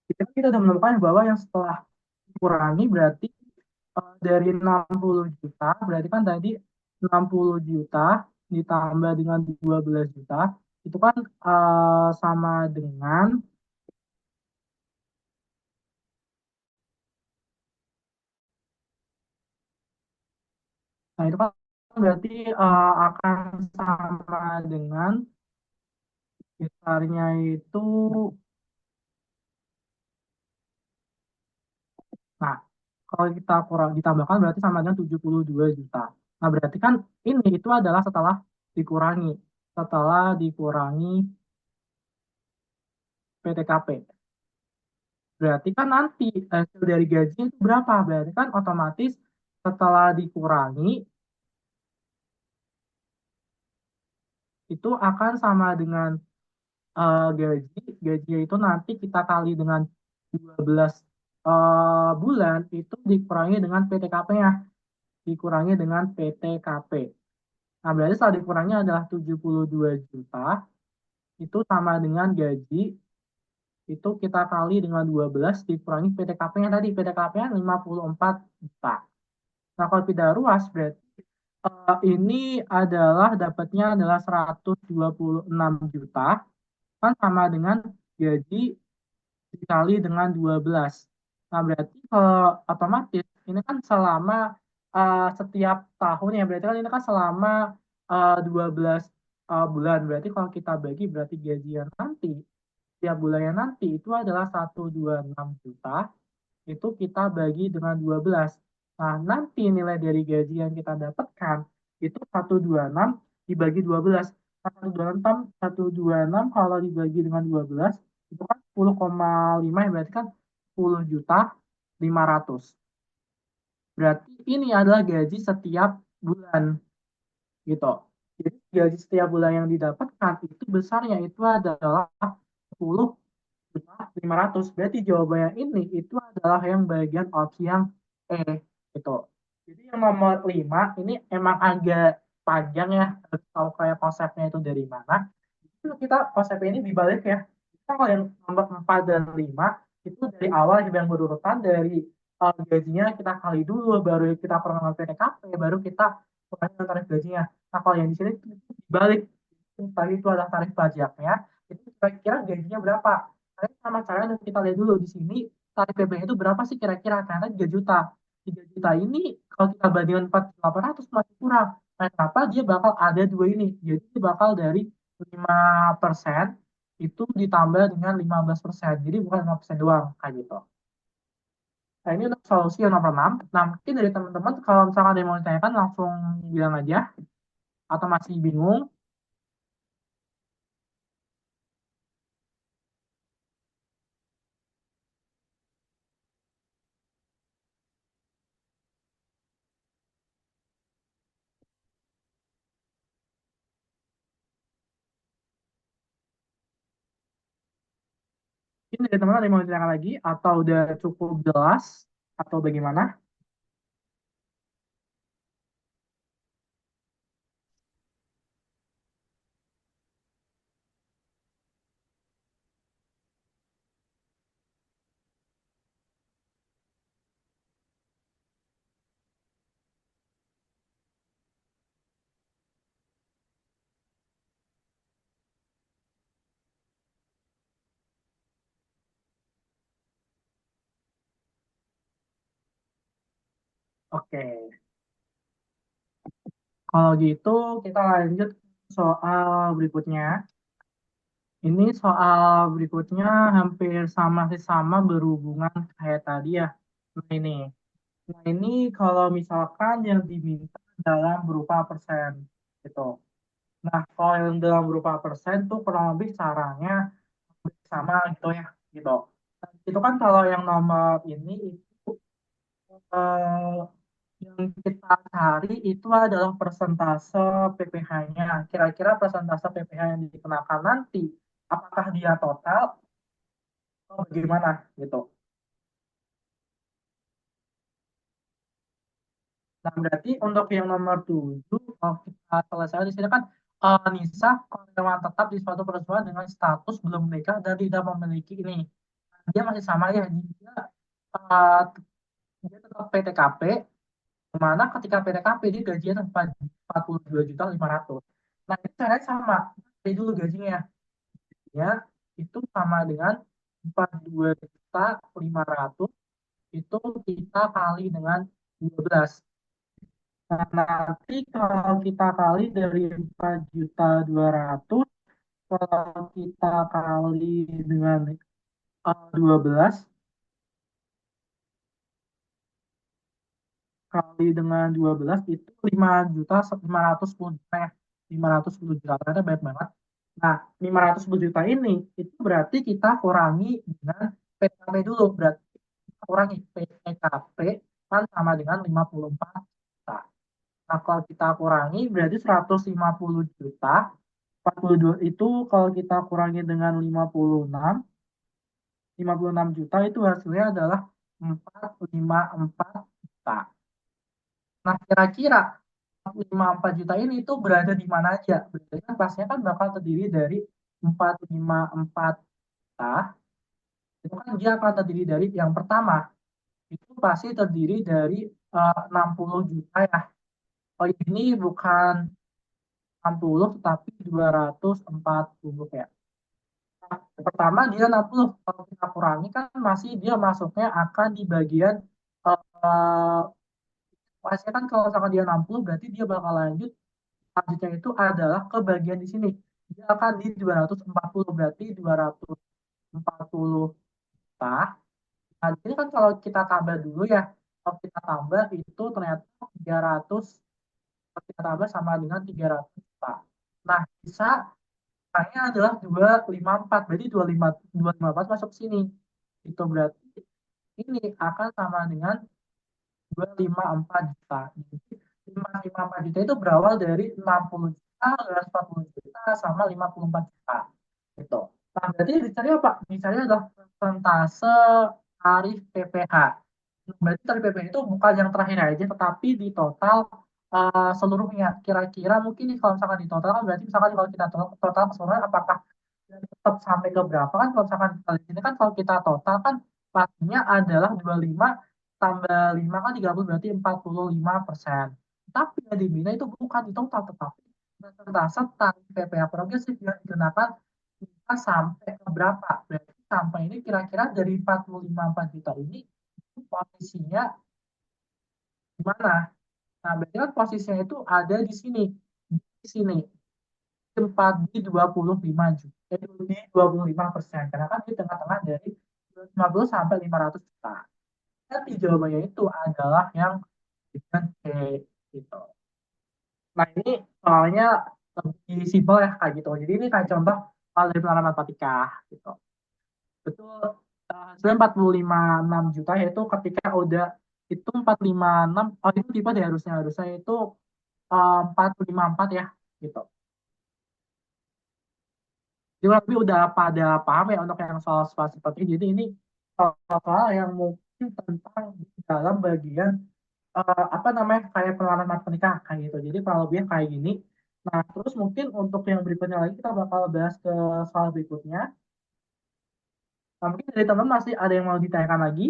Kita sudah menemukan bahwa yang setelah dikurangi berarti dari 60 juta, berarti kan tadi 60 juta ditambah dengan 12 juta, itu kan sama dengan, nah itu kan berarti akan sama dengan besarnya itu, nah kalau kita kurang ditambahkan berarti sama dengan 72 juta. Nah berarti kan ini itu adalah setelah dikurangi PTKP. Berarti kan nanti hasil dari gaji itu berapa? Berarti kan otomatis setelah dikurangi itu akan sama dengan gaji. Gaji itu nanti kita kali dengan 12 bulan itu dikurangi dengan PTKP-nya. Dikurangi dengan PTKP. Nah, berarti setelah dikurangi adalah 72 juta. Itu sama dengan gaji. Itu kita kali dengan 12 dikurangi PTKP-nya tadi. PTKP-nya 54 juta. Nah, kalau tidak ruas berarti ini dapatnya adalah 126 juta, kan sama dengan gaji dikali dengan 12. Nah, berarti otomatis ini kan selama setiap tahun ya, berarti kan ini kan selama 12 bulan. Berarti kalau kita bagi berarti gajian nanti, tiap bulannya nanti itu adalah 126 juta, itu kita bagi dengan 12. Nah, nanti nilai dari gaji yang kita dapatkan itu 126 dibagi 12. Nah, 126 kalau dibagi dengan 12 itu kan 10,5 ya, berarti kan 10 juta 500. Berarti ini adalah gaji setiap bulan gitu. Jadi gaji setiap bulan yang didapatkan itu besarnya itu adalah 10.500. Berarti jawabannya ini itu adalah yang bagian opsi yang E gitu. Jadi yang nomor 5 ini emang agak panjang ya, harus tahu kayak konsepnya itu dari mana. Itu kita konsep ini dibalik ya. Kita kalau yang nomor 4 dan 5 itu dari awal yang berurutan dari gajinya kita kali dulu, baru kita permohonan PTKP, baru kita kurangin tarif gajinya. Nah kalau yang di sini itu dibalik. Tadi itu adalah tarif pajaknya, itu kira-kira gajinya berapa. Nah, sama caranya kita lihat dulu di sini tarif PPh itu berapa sih kira-kira, karena 3 juta. 3 juta ini kalau kita bandingkan 4.800 masih kurang. Nah, kenapa dia bakal ada dua ini? Jadi dia bakal dari 5% itu ditambah dengan 15%. Jadi bukan 5% doang kayak gitu. Nah, ini untuk solusi yang nomor 6. Nah, mungkin dari teman-teman kalau misalkan ada yang mau ditanyakan langsung bilang aja, atau masih bingung. Mungkin dari teman-teman ada yang mau ditanyakan lagi, atau udah cukup jelas, atau bagaimana? Oke, kalau gitu kita lanjut soal berikutnya. Ini soal berikutnya hampir sama sih, sama berhubungan kayak tadi ya. Nah ini kalau misalkan yang diminta dalam berupa persen gitu. Nah kalau yang dalam berupa persen tuh kurang lebih caranya sama gitu ya gitu. Nah, itu kan kalau yang nomor ini itu eh, yang kita cari itu adalah persentase PPh-nya. Kira-kira persentase PPh yang dikenakan nanti, apakah dia total atau bagaimana gitu. Nah, berarti untuk yang nomor 7, kalau kita selesai di sini kan Nisa karyawan tetap di suatu perusahaan dengan status belum menikah dan tidak memiliki ini. Dia masih sama ya, eh, dia tetap PTKP, mana ketika PTKP dia gajinya 42.500. Nah, itu caranya sama. Dari dulu gajinya ya itu sama dengan 42.500, itu kita kali dengan 12. Nah, nanti kalau kita kali dari 4.200.000, kalau kita kali dengan 12, kali dengan 12 itu 5.510 juta ya. 510 juta, ternyata banyak banget. Nah, 510 juta ini itu berarti kita kurangi dengan PKP dulu. Berarti kita kurangi PKP kan sama dengan 54 juta. Nah, kalau kita kurangi berarti 150 juta. 42 itu kalau kita kurangi dengan 56 juta itu hasilnya adalah 454 juta. Nah, kira-kira 454 juta ini itu berada di mana aja? Berarti kan pastinya kan bakal terdiri dari 454 juta. Itu kan dia akan terdiri dari yang pertama, itu pasti terdiri dari 60 juta ya. Oh, ini bukan 60 tetapi 240 ya. Nah, pertama dia 60, kalau kita kurangi kan masih dia masuknya akan di bagian eh, pastinya kan kalau misalkan dia 60 berarti dia bakal lanjut Selanjutnya itu adalah ke bagian di sini. Dia akan di 240, berarti 240 juta. Nah, ini kan kalau kita tambah dulu ya, kalau kita tambah itu ternyata 300, kalau kita tambah sama dengan 300 juta. Nah, bisa hanya adalah 254, berarti 254 masuk sini. Itu berarti ini akan sama dengan 254 juta. Jadi 254 juta itu berawal dari 60 juta, 240 juta, sama 54 juta. Gitu. Nah, berarti dicari apa? Dicari adalah persentase tarif PPh. Berarti tarif PPh itu bukan yang terakhir aja, tetapi di total seluruhnya. Kira-kira mungkin kalau misalkan di total, berarti misalkan kalau kita total keseluruhan, apakah tetap sampai ke berapa kan? Kalau misalkan kali ini kan kalau kita total kan pastinya adalah 25 tambah 5 kan 30, berarti 45%. Tapi yang diminta itu bukan di total, tetapi persentase tarif PPh progresif yang dikenakan kita sampai ke berapa. Berarti sampai ini kira-kira dari 45 juta ini posisinya di mana? Nah, berarti kan posisinya itu ada di sini. Di sini. 4 di 25 juta. Jadi di 25%. Karena kan di tengah-tengah dari 50 sampai 500 juta. Tapi jawabannya itu adalah yang dengan C gitu. Nah, ini soalnya lebih simpel ya kayak gitu. Jadi ini kayak contoh dari pelajaran matematika gitu. Betul. Hasilnya 45,6 juta yaitu ketika udah itu 456, oh itu tipe deh harusnya itu 454 ya gitu. Jadi lebih udah pada paham ya untuk yang soal-soal seperti ini. Jadi ini soal-soal yang mungkin tentang di dalam bagian apa namanya kayak pengenalan matematika kayak gitu. Jadi kalau lebih kayak gini. Nah, terus mungkin untuk yang berikutnya lagi kita bakal bahas ke soal berikutnya. Nah, mungkin dari teman masih ada yang mau ditanyakan lagi.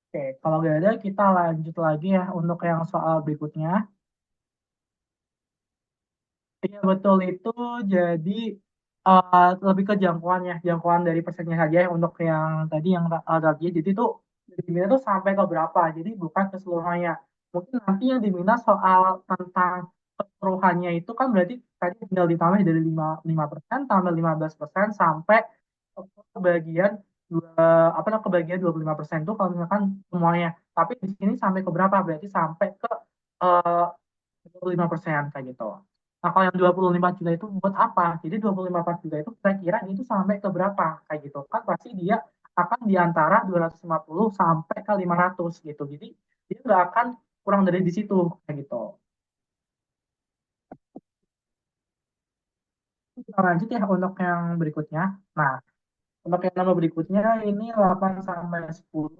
Oke, kalau nggak ada kita lanjut lagi ya untuk yang soal berikutnya. Iya betul itu jadi lebih ke jangkauannya, jangkauan dari persennya saja ya untuk yang tadi yang tadi. Jadi itu diminta tuh sampai ke berapa, jadi bukan keseluruhannya. Mungkin nanti yang diminta soal tentang keseluruhannya itu kan berarti tadi tinggal ditambah dari 5% tambah 15% sampai ke bagian dua apa namanya ke bagian 25% itu kalau misalkan semuanya. Tapi di sini sampai ke berapa? Berarti sampai ke eh, 25% kayak gitu. Nah, kalau yang 25 juta itu buat apa? Jadi 25 juta itu kira-kira itu sampai ke berapa? Kayak gitu. Kan pasti dia akan di antara 250 sampai ke 500 gitu. Jadi dia nggak akan kurang dari di situ kayak gitu. Kita lanjut ya untuk yang berikutnya. Nah, untuk yang nomor berikutnya ini 8 sampai 10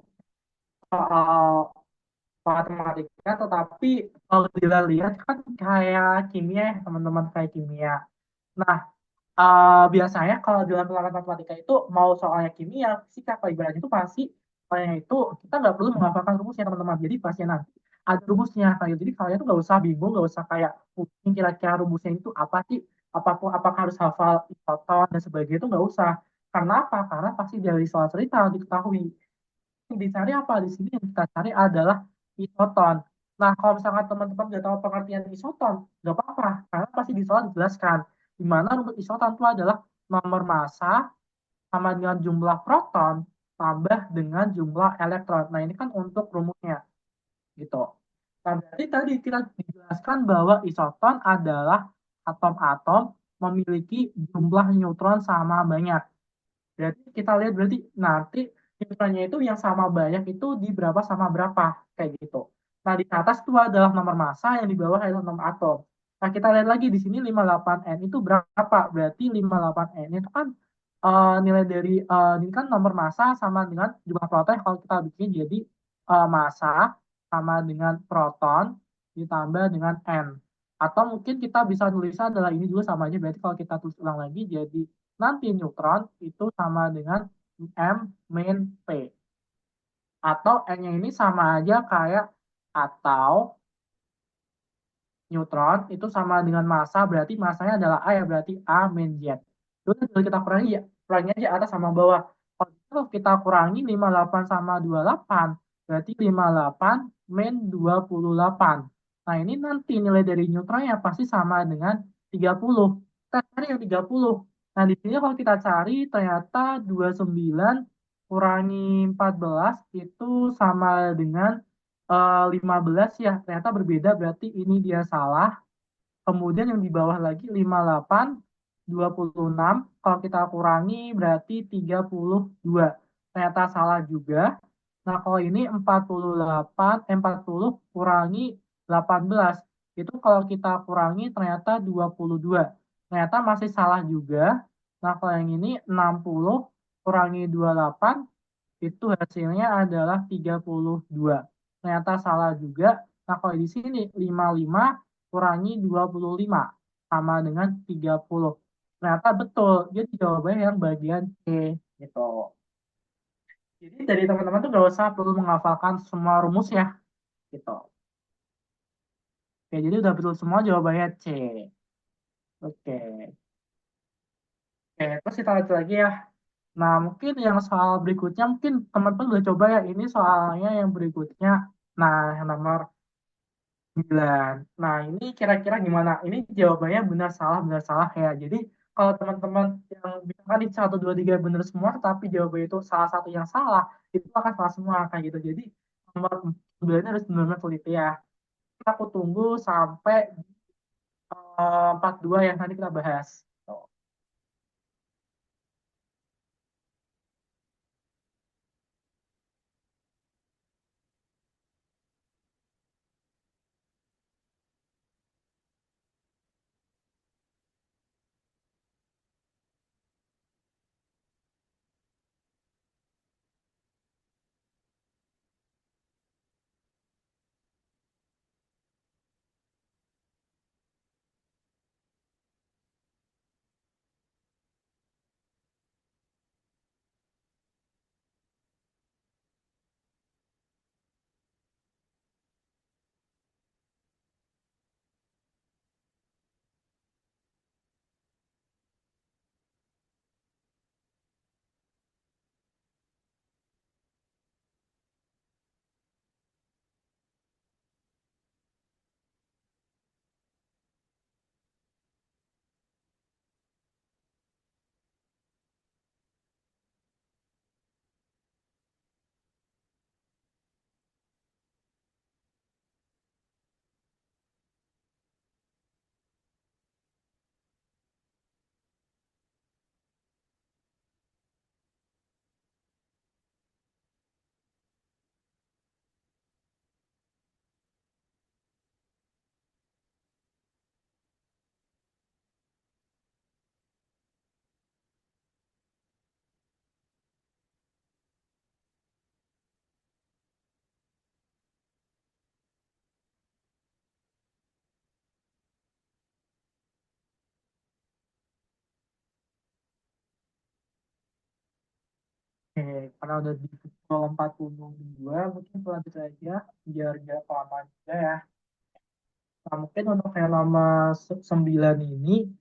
soal matematika, tetapi kalau dilihat kan kayak kimia ya, teman-teman kayak kimia. Nah, biasanya kalau dalam pelajaran matematika itu mau soalnya kimia, fisika, kalau ibaratnya itu pasti soalnya itu kita nggak perlu menghafalkan rumusnya teman-teman. Jadi pasti nanti ada rumusnya kayak gitu. Jadi kalian tuh nggak usah bingung, nggak usah kayak mungkin kira-kira rumusnya itu apa sih? Apakah harus hafal isoton dan sebagainya itu nggak usah. Karena apa? Karena pasti dari soal cerita diketahui. Yang dicari apa di sini yang kita cari adalah isoton. Nah, kalau misalkan teman-teman nggak tahu pengertian isoton, nggak apa-apa, karena pasti di soal dijelaskan. Di mana rumus isoton itu adalah nomor massa sama dengan jumlah proton tambah dengan jumlah elektron. Nah, ini kan untuk rumusnya, gitu. Nah, berarti tadi kita dijelaskan bahwa isoton adalah atom-atom memiliki jumlah neutron sama banyak. Berarti kita lihat berarti nanti nilainya itu yang sama banyak itu di berapa sama berapa kayak gitu. Nah, di atas itu adalah nomor massa, yang di bawah adalah nomor atom. Nah, kita lihat lagi di sini 58N itu berapa? Berarti 58N itu kan nilai dari ini kan nomor massa sama dengan jumlah proton kalau kita bikin jadi massa sama dengan proton ditambah dengan N. Atau mungkin kita bisa tulisnya adalah ini juga sama aja. Berarti kalau kita tulis ulang lagi jadi nanti neutron itu sama dengan M min P. Atau N-nya ini sama aja kayak atau neutron itu sama dengan massa, berarti massanya adalah A ya, berarti A min Z. Itu tinggal kita kurangi ya, kurangi aja atas sama bawah. Kalau kita kurangi 58 sama 28, berarti 58 min 28. Nah ini nanti nilai dari neutronnya pasti sama dengan 30. Kita cari yang 30. Nah di sini kalau kita cari ternyata 29 kurangi 14 itu sama dengan 15 ya, ternyata berbeda, berarti ini dia salah. Kemudian yang di bawah lagi 58, 26, kalau kita kurangi berarti 32. Ternyata salah juga. Nah, kalau ini 48, 40 kurangi 18. Itu kalau kita kurangi ternyata 22. Ternyata masih salah juga. Nah, kalau yang ini 60 kurangi 28 itu hasilnya adalah 32. Ternyata salah juga. Nah, kalau di sini 55 kurangi 25 sama dengan 30. Ternyata betul. Jadi jawabannya yang bagian C gitu. Jadi dari teman-teman tuh gak usah perlu menghafalkan semua rumus ya gitu. Oke, jadi udah betul semua jawabannya C. Oke. Oke, terus kita lanjut lagi ya. Nah, mungkin yang soal berikutnya, mungkin teman-teman udah coba ya. Ini soalnya yang berikutnya. Nah, yang nomor 9. Nah, ini kira-kira gimana? Ini jawabannya benar salah ya. Jadi, kalau teman-teman yang misalkan di 1, 2, 3 benar semua, tapi jawabannya itu salah satu yang salah, itu akan salah semua kayak gitu. Jadi, nomor 9 harus benar-benar teliti ya. Aku tunggu sampai 42 yang nanti kita bahas. Tuh. Oke, karena udah di pukul 42, mungkin lanjut aja, biar gak kelamaan juga ya. Nah, mungkin untuk yang nomor 9 ini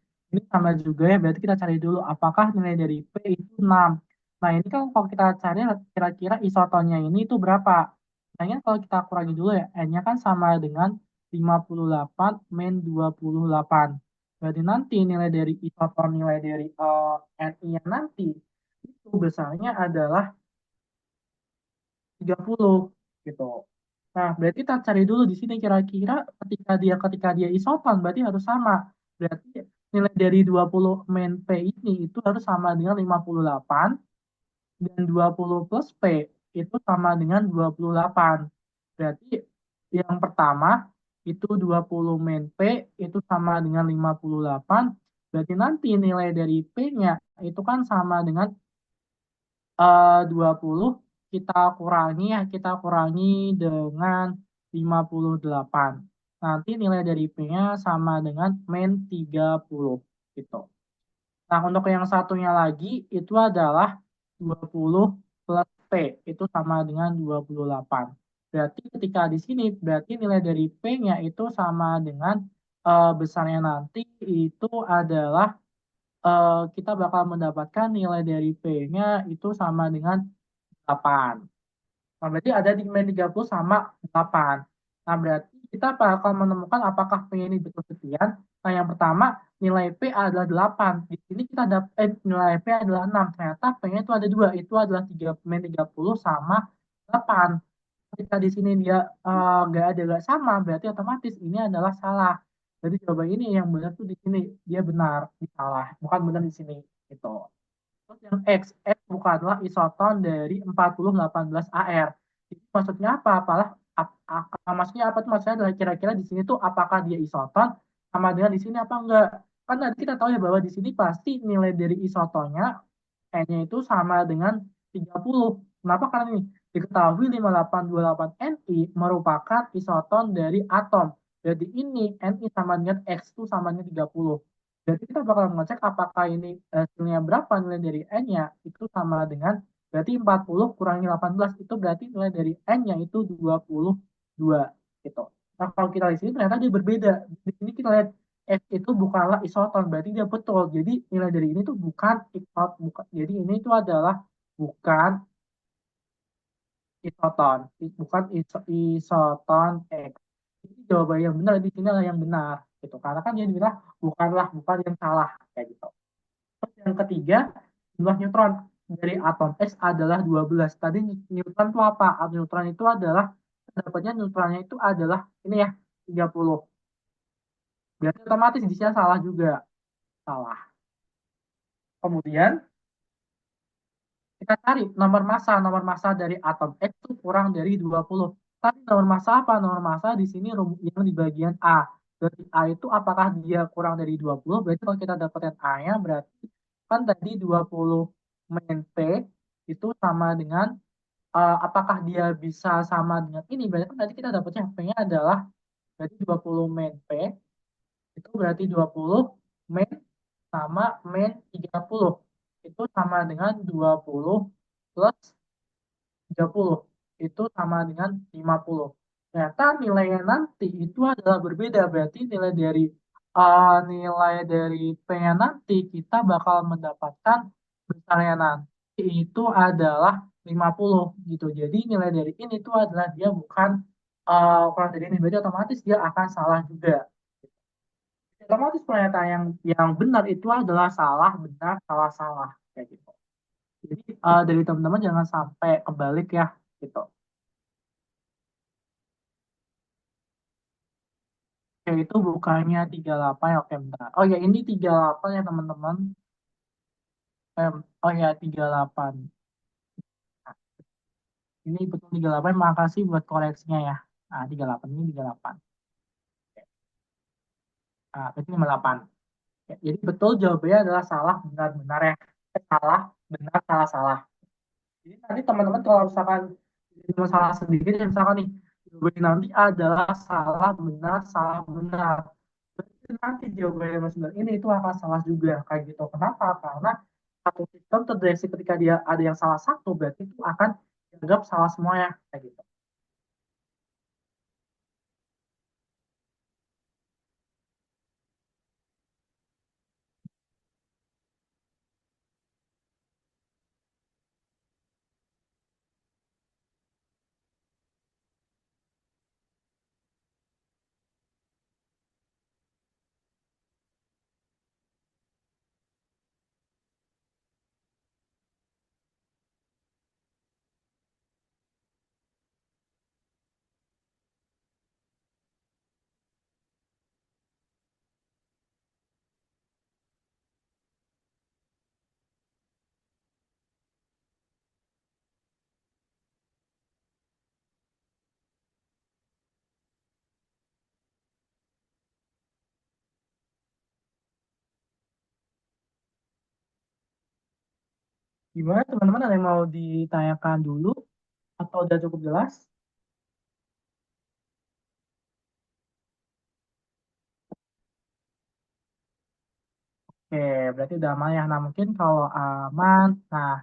sama juga ya, berarti kita cari dulu apakah nilai dari P itu 6. Nah, ini kan kalau kita cari kira-kira isotonnya ini itu berapa? Nah, ini kalau kita kurangi dulu ya, N-nya kan sama dengan 58 min 28. Berarti nanti nilai dari isoton, nilai dari Ni-nya nanti, itu besarnya adalah 30 gitu. Nah, berarti kita cari dulu di sini kira-kira ketika dia isoton berarti harus sama. Berarti nilai dari 20 min P ini itu harus sama dengan 58 dan 20 plus P itu sama dengan 28. Berarti yang pertama itu 20 min P itu sama dengan 58. Berarti nanti nilai dari P-nya itu kan sama dengan 20 kita kurangi dengan 58. Nanti nilai dari P-nya sama dengan min 30 gitu. Nah, untuk yang satunya lagi itu adalah 20 plus P, itu sama dengan 28. Berarti ketika di sini, berarti nilai dari P-nya itu sama dengan besarnya nanti itu adalah kita bakal mendapatkan nilai dari P-nya itu sama dengan 8. Nah, berarti ada di min 30 sama 8. Nah, berarti kita bakal menemukan apakah P ini betul sekian. Nah, yang pertama, nilai P adalah 8. Di sini kita dapat nilai P adalah 6. Ternyata P-nya itu ada 2. Itu adalah 3, min 30 sama 8. Ketika di sini dia nggak sama, berarti otomatis ini adalah salah. Jadi jawaban ini yang benar tuh di sini. Dia benar, di salah. Bukan benar di sini. Gitu. Terus yang X bukanlah isoton dari 4018AR. Itu maksudnya apa? Maksudnya apa tuh? Maksudnya adalah kira-kira di sini tuh apakah dia isoton sama dengan di sini apa enggak? Kan tadi kita tahu ya bahwa di sini pasti nilai dari isotonnya N-nya itu sama dengan 30. Kenapa? Karena ini diketahui 5828Ni merupakan isoton dari atom. Jadi ini Ni sama dengan X itu sama dengan 30. Jadi kita bakal mengecek apakah ini hasilnya berapa nilai dari N-nya itu sama dengan berarti 40 kurangi 18 itu berarti nilai dari N-nya itu 22 gitu. Nah, kalau kita di sini ternyata dia berbeda. Di sini kita lihat X itu bukanlah isoton, berarti dia betul. Jadi nilai dari ini tuh bukan bukan. Jadi ini itu adalah bukan isoton, bukan isoton X. Ini jawaban yang benar di sini adalah yang benar gitu. Karena kan dia bilang bukan yang salah kayak gitu. Terus yang ketiga, jumlah neutron dari atom S adalah 12. Tadi neutron itu apa? Neutron itu adalah dapatnya neutronnya itu adalah ini ya 30. Berarti otomatis di sini salah juga. Salah. Kemudian kita cari nomor massa dari atom X itu kurang dari 20. Tapi nomor massa apa? Nomor massa di sini yang di bagian A. Berarti A itu apakah dia kurang dari 20? Berarti kalau kita dapatkan A-nya berarti kan tadi 20 min P itu sama dengan apakah dia bisa sama dengan ini? Berarti kan tadi kita dapatnya P-nya adalah berarti 20 min P itu berarti 20 min sama min 30 itu sama dengan 20 plus 30 itu sama dengan 50. Ternyata nilainya nanti itu adalah berbeda, berarti nilai dari P-nya nanti kita bakal mendapatkan besarnya nanti itu adalah 50 gitu. Jadi nilai dari ini itu adalah dia bukan kurang dari ini, berarti otomatis dia akan salah juga. Otomatis pernyataan yang benar itu adalah salah, benar, salah, salah kayak gitu. Jadi dari teman-teman jangan sampai kebalik ya gitu. Oke, itu bukannya 38 ya. Oke, bentar. Oh ya, ini 38 ya teman-teman. Oh ya, 38. Nah, ini betul 38. Makasih buat koreksinya ya. Nah, 38 ini 38. Oke. Nah, berarti 58. Ya, jadi betul jawabannya adalah salah, benar, benar ya. Salah, benar, salah, salah. Jadi nanti teman-teman kalau misalkan masalah sendiri, misalkan nih, jawabannya nanti adalah salah, benar. Berarti nanti jawabannya Mas Bilar ini itu akan salah juga kayak gitu. Kenapa? Karena satu sistem terdeteksi ketika dia ada yang salah satu, berarti itu akan dianggap salah semuanya kayak gitu. Gimana teman-teman, ada yang mau ditanyakan dulu? Atau udah cukup jelas? Oke, berarti udah aman ya. Nah, mungkin kalau aman, nah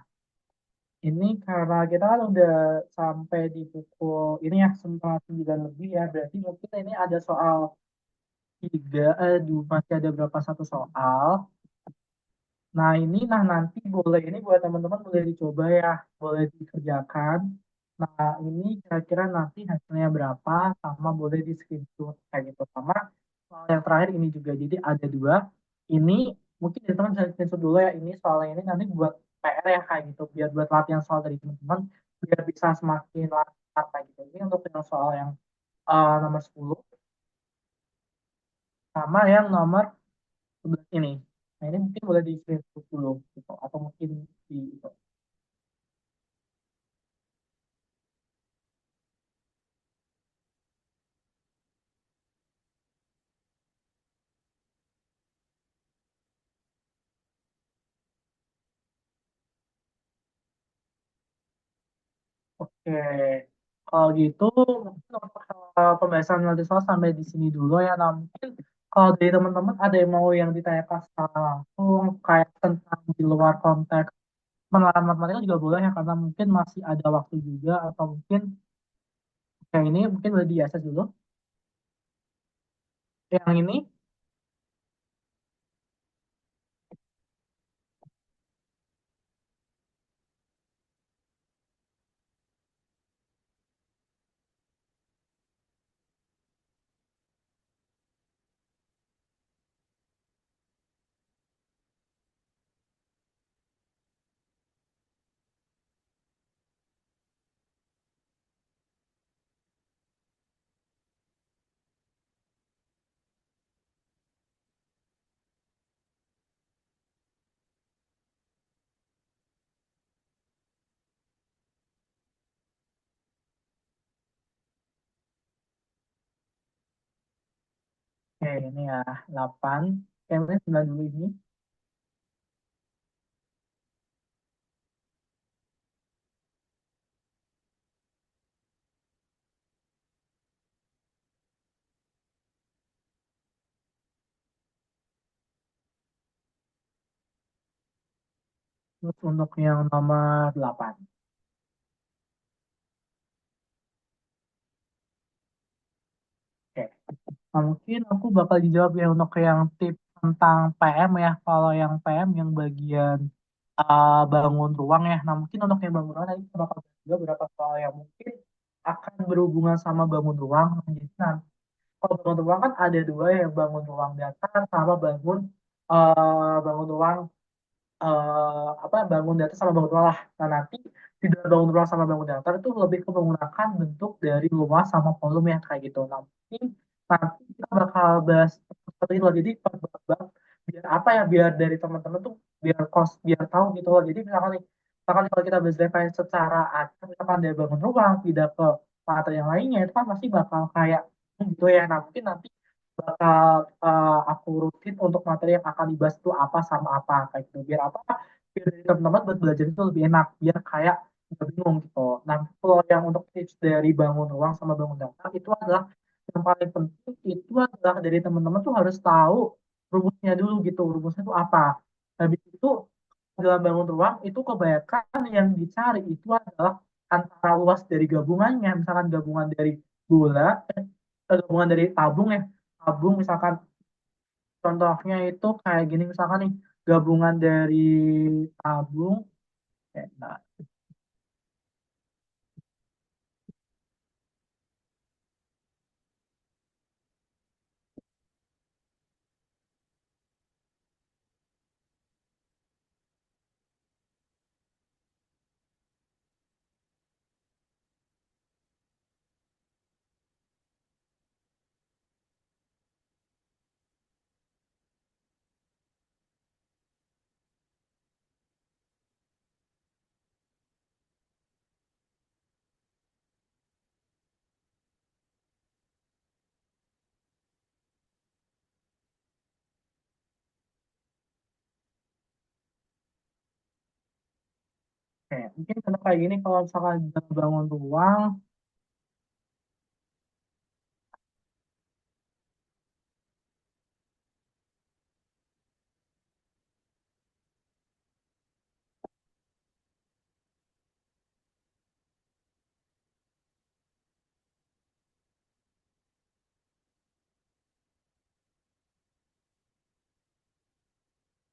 ini karena kita kan udah sampai di pukul ini ya, 9:30 lebih ya. Berarti mungkin ini ada soal masih ada berapa satu soal. Nah ini, nah nanti boleh ini buat teman-teman boleh dicoba ya, boleh dikerjakan. Nah ini kira-kira nanti hasilnya berapa, sama boleh di screenshot kayak gitu. Sama soal yang terakhir ini juga, jadi ada dua. Ini mungkin teman-teman bisa screenshot dulu ya, ini soalnya ini nanti buat PR ya kayak gitu, biar buat latihan soal dari teman-teman, biar bisa semakin lancar kayak gitu. Ini untuk yang soal yang nomor 10 sama yang nomor 11 ini. Nah ini mungkin boleh di screenshot dulu gitu, atau mungkin di itu. Oke, kalau gitu mungkin untuk pembahasan nanti soal sampai di sini dulu ya. Nah, mungkin kalau dari teman-teman ada yang mau yang ditanyakan secara langsung kayak tentang di luar konteks penerapan matematika juga boleh ya, karena mungkin masih ada waktu juga, atau mungkin yang ini mungkin boleh di access dulu. Yang ini, oke ini ya 8, ini 9 dulu ini. Terus untuk yang nomor 8. Oke. Nah, mungkin aku bakal dijawab ya untuk yang tips tentang PM ya. Kalau yang PM yang bagian bangun ruang ya. Nah, mungkin untuk yang bangun ruang tadi kita bakal bahas juga beberapa soal yang mungkin akan berhubungan sama bangun ruang. Nah, jadi nanti kalau bangun ruang kan ada dua ya, bangun ruang datar sama bangun ruang apa bangun datar sama bangun ruang lah. Nah nanti di dalam bangun ruang sama bangun datar itu lebih ke menggunakan bentuk dari luas sama volume yang kayak gitu. Nah mungkin nanti kita bakal bahas seperti itu loh. Jadi per bab biar apa ya, biar dari teman-teman tuh biar biar tahu gitu loh. Jadi misalkan kalau kita bahas define secara acak, misalkan dari bangun ruang tidak ke materi yang lainnya itu kan pasti bakal kayak gitu ya. Nah mungkin nanti bakal aku rutin untuk materi yang akan dibahas itu apa sama apa kayak gitu, biar apa, biar dari teman-teman buat belajar itu lebih enak, biar kayak nggak bingung gitu. Nah kalau yang untuk tips dari bangun ruang sama bangun dasar itu adalah yang paling penting, itu adalah dari teman-teman tuh harus tahu rumusnya dulu gitu, rumusnya itu apa. Habis itu dalam bangun ruang itu kebanyakan yang dicari itu adalah antara luas dari gabungannya, misalkan gabungan dari bola, gabungan dari tabung ya, tabung misalkan contohnya itu kayak gini, misalkan nih gabungan dari tabung, nah, mungkin contoh kayak gini kalau misalkan jam bangun ruang,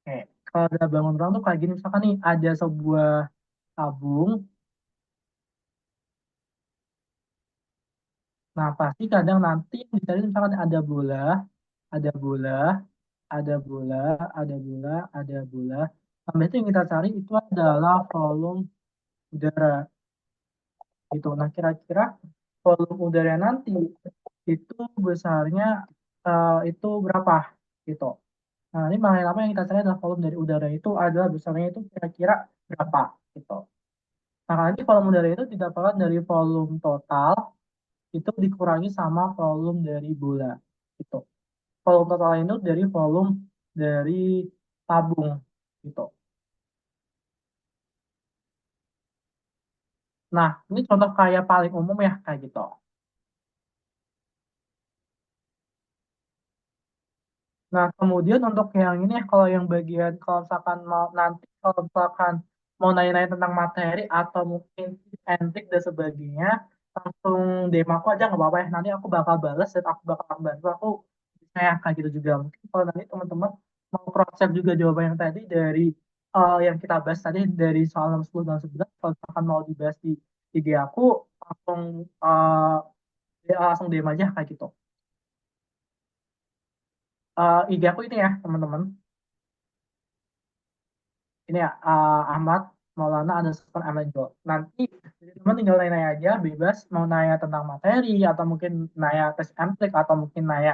oke, kalau ada bangun ruang tuh kayak gini, misalkan nih ada sebuah tabung, nah pasti kadang nanti yang dicari misalkan ada bola, ada bola, ada bola, ada bola. Sampai itu yang kita cari itu adalah volume udara gitu. Nah, kira-kira volume udara nanti itu besarnya itu berapa gitu. Nah, ini mengenai apa yang kita cari adalah volume dari udara itu adalah besarnya itu kira-kira berapa gitu. Nah, nanti volume udara itu didapatkan dari volume total itu dikurangi sama volume dari bola gitu. Volume total itu dari volume dari tabung gitu. Nah, ini contoh kayak paling umum ya kayak gitu. Nah, kemudian untuk yang ini ya, kalau yang bagian kalau misalkan mau nanti kalau misalkan mau nanya-nanya tentang materi atau mungkin tips and trick dan sebagainya, langsung DM aku aja nggak apa-apa ya. Nanti aku bakal balas dan aku bakal bantu aku saya kayak gitu juga. Mungkin kalau nanti teman-teman mau cross-check juga jawaban yang tadi dari yang kita bahas tadi dari soal 10 dan 11, kalau misalkan mau dibahas di IG aku langsung langsung DM aja kayak gitu. IG aku ini ya teman-teman. Ini ya Ahmad Maulana underscore Amenjo. Nanti teman tinggal nanya aja bebas mau nanya tentang materi atau mungkin nanya tes MTrik atau mungkin nanya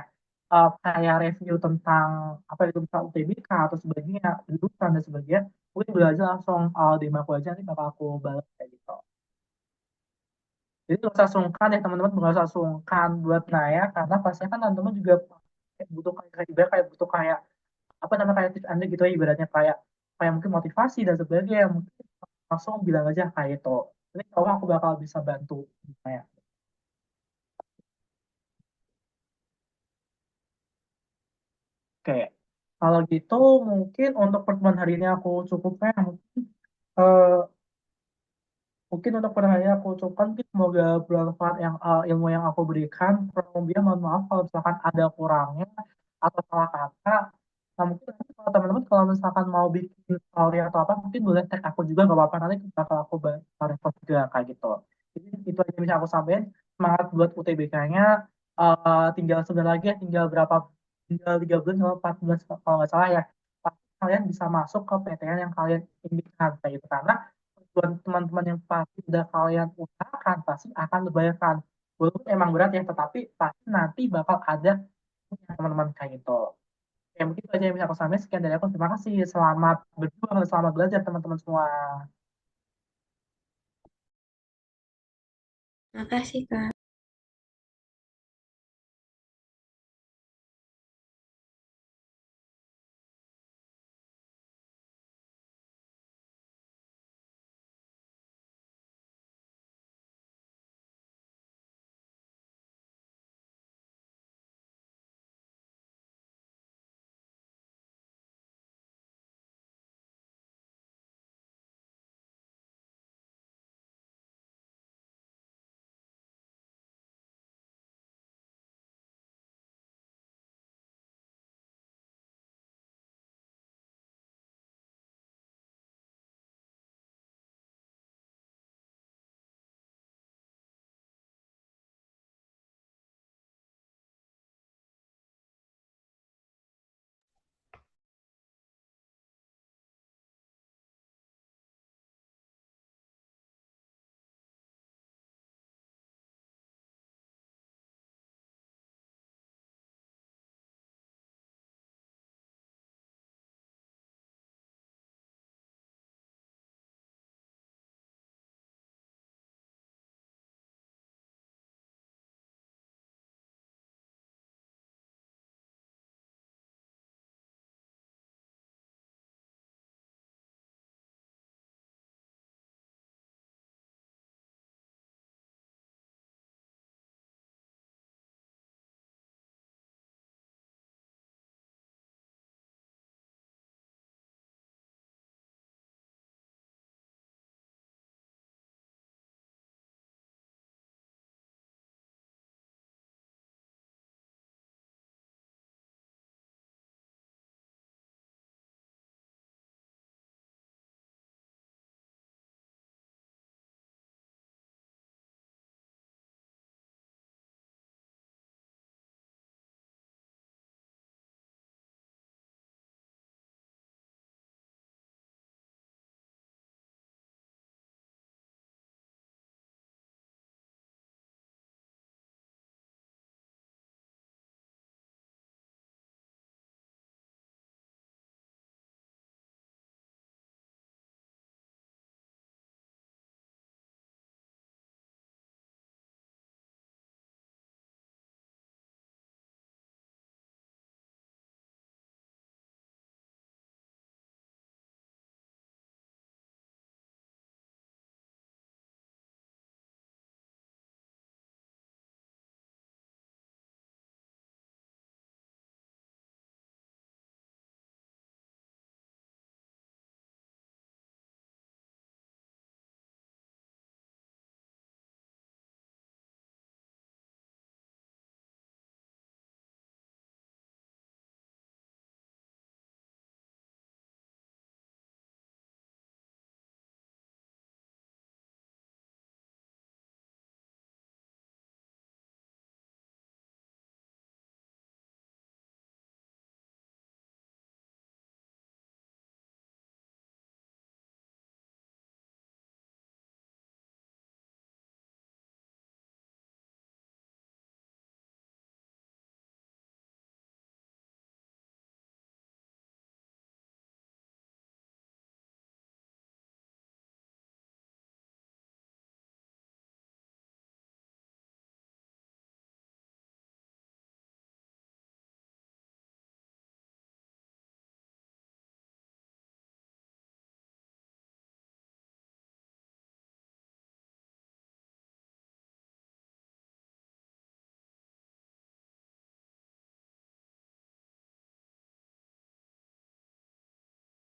kayak review tentang apa itu bisa UTBK atau sebagainya jurusan dan sebagainya mungkin belajar langsung di aku aja nanti bakal aku balas kayak gitu. Jadi nggak usah sungkan ya teman-teman, nggak usah sungkan buat nanya karena pastinya kan teman-teman juga butuh kayak butuh kayak apa namanya kayak tips and trick gitu ya ibaratnya kayak kayak mungkin motivasi dan sebagainya mungkin langsung bilang aja kayak itu ini kalau aku bakal bisa bantu kayak oke kalau gitu mungkin untuk pertemuan hari ini aku cukupnya eh, mungkin untuk pertanyaan yang aku ucapkan mungkin semoga bermanfaat yang ilmu yang aku berikan. Kurang lebihnya mohon maaf kalau misalkan ada kurangnya atau salah kata. Nah, mungkin nanti kalau teman-teman kalau misalkan mau bikin story atau apa mungkin boleh tag aku juga nggak apa-apa nanti bakal aku respon juga kayak gitu. Jadi itu aja yang bisa aku sampaikan. Semangat buat UTBK-nya. Tinggal sebentar lagi ya, tinggal 3 bulan sama 4 bulan kalau nggak salah ya. Pasti kalian bisa masuk ke PTN yang kalian inginkan kayak gitu karena buat teman-teman yang pasti udah kalian usahakan pasti akan terbayarkan walaupun emang berat ya tetapi pasti nanti bakal ada teman-teman kayak gitu ya mungkin itu aja yang bisa aku sampaikan sekian dari aku terima kasih selamat berjuang dan selamat belajar teman-teman semua. Makasih, Kak.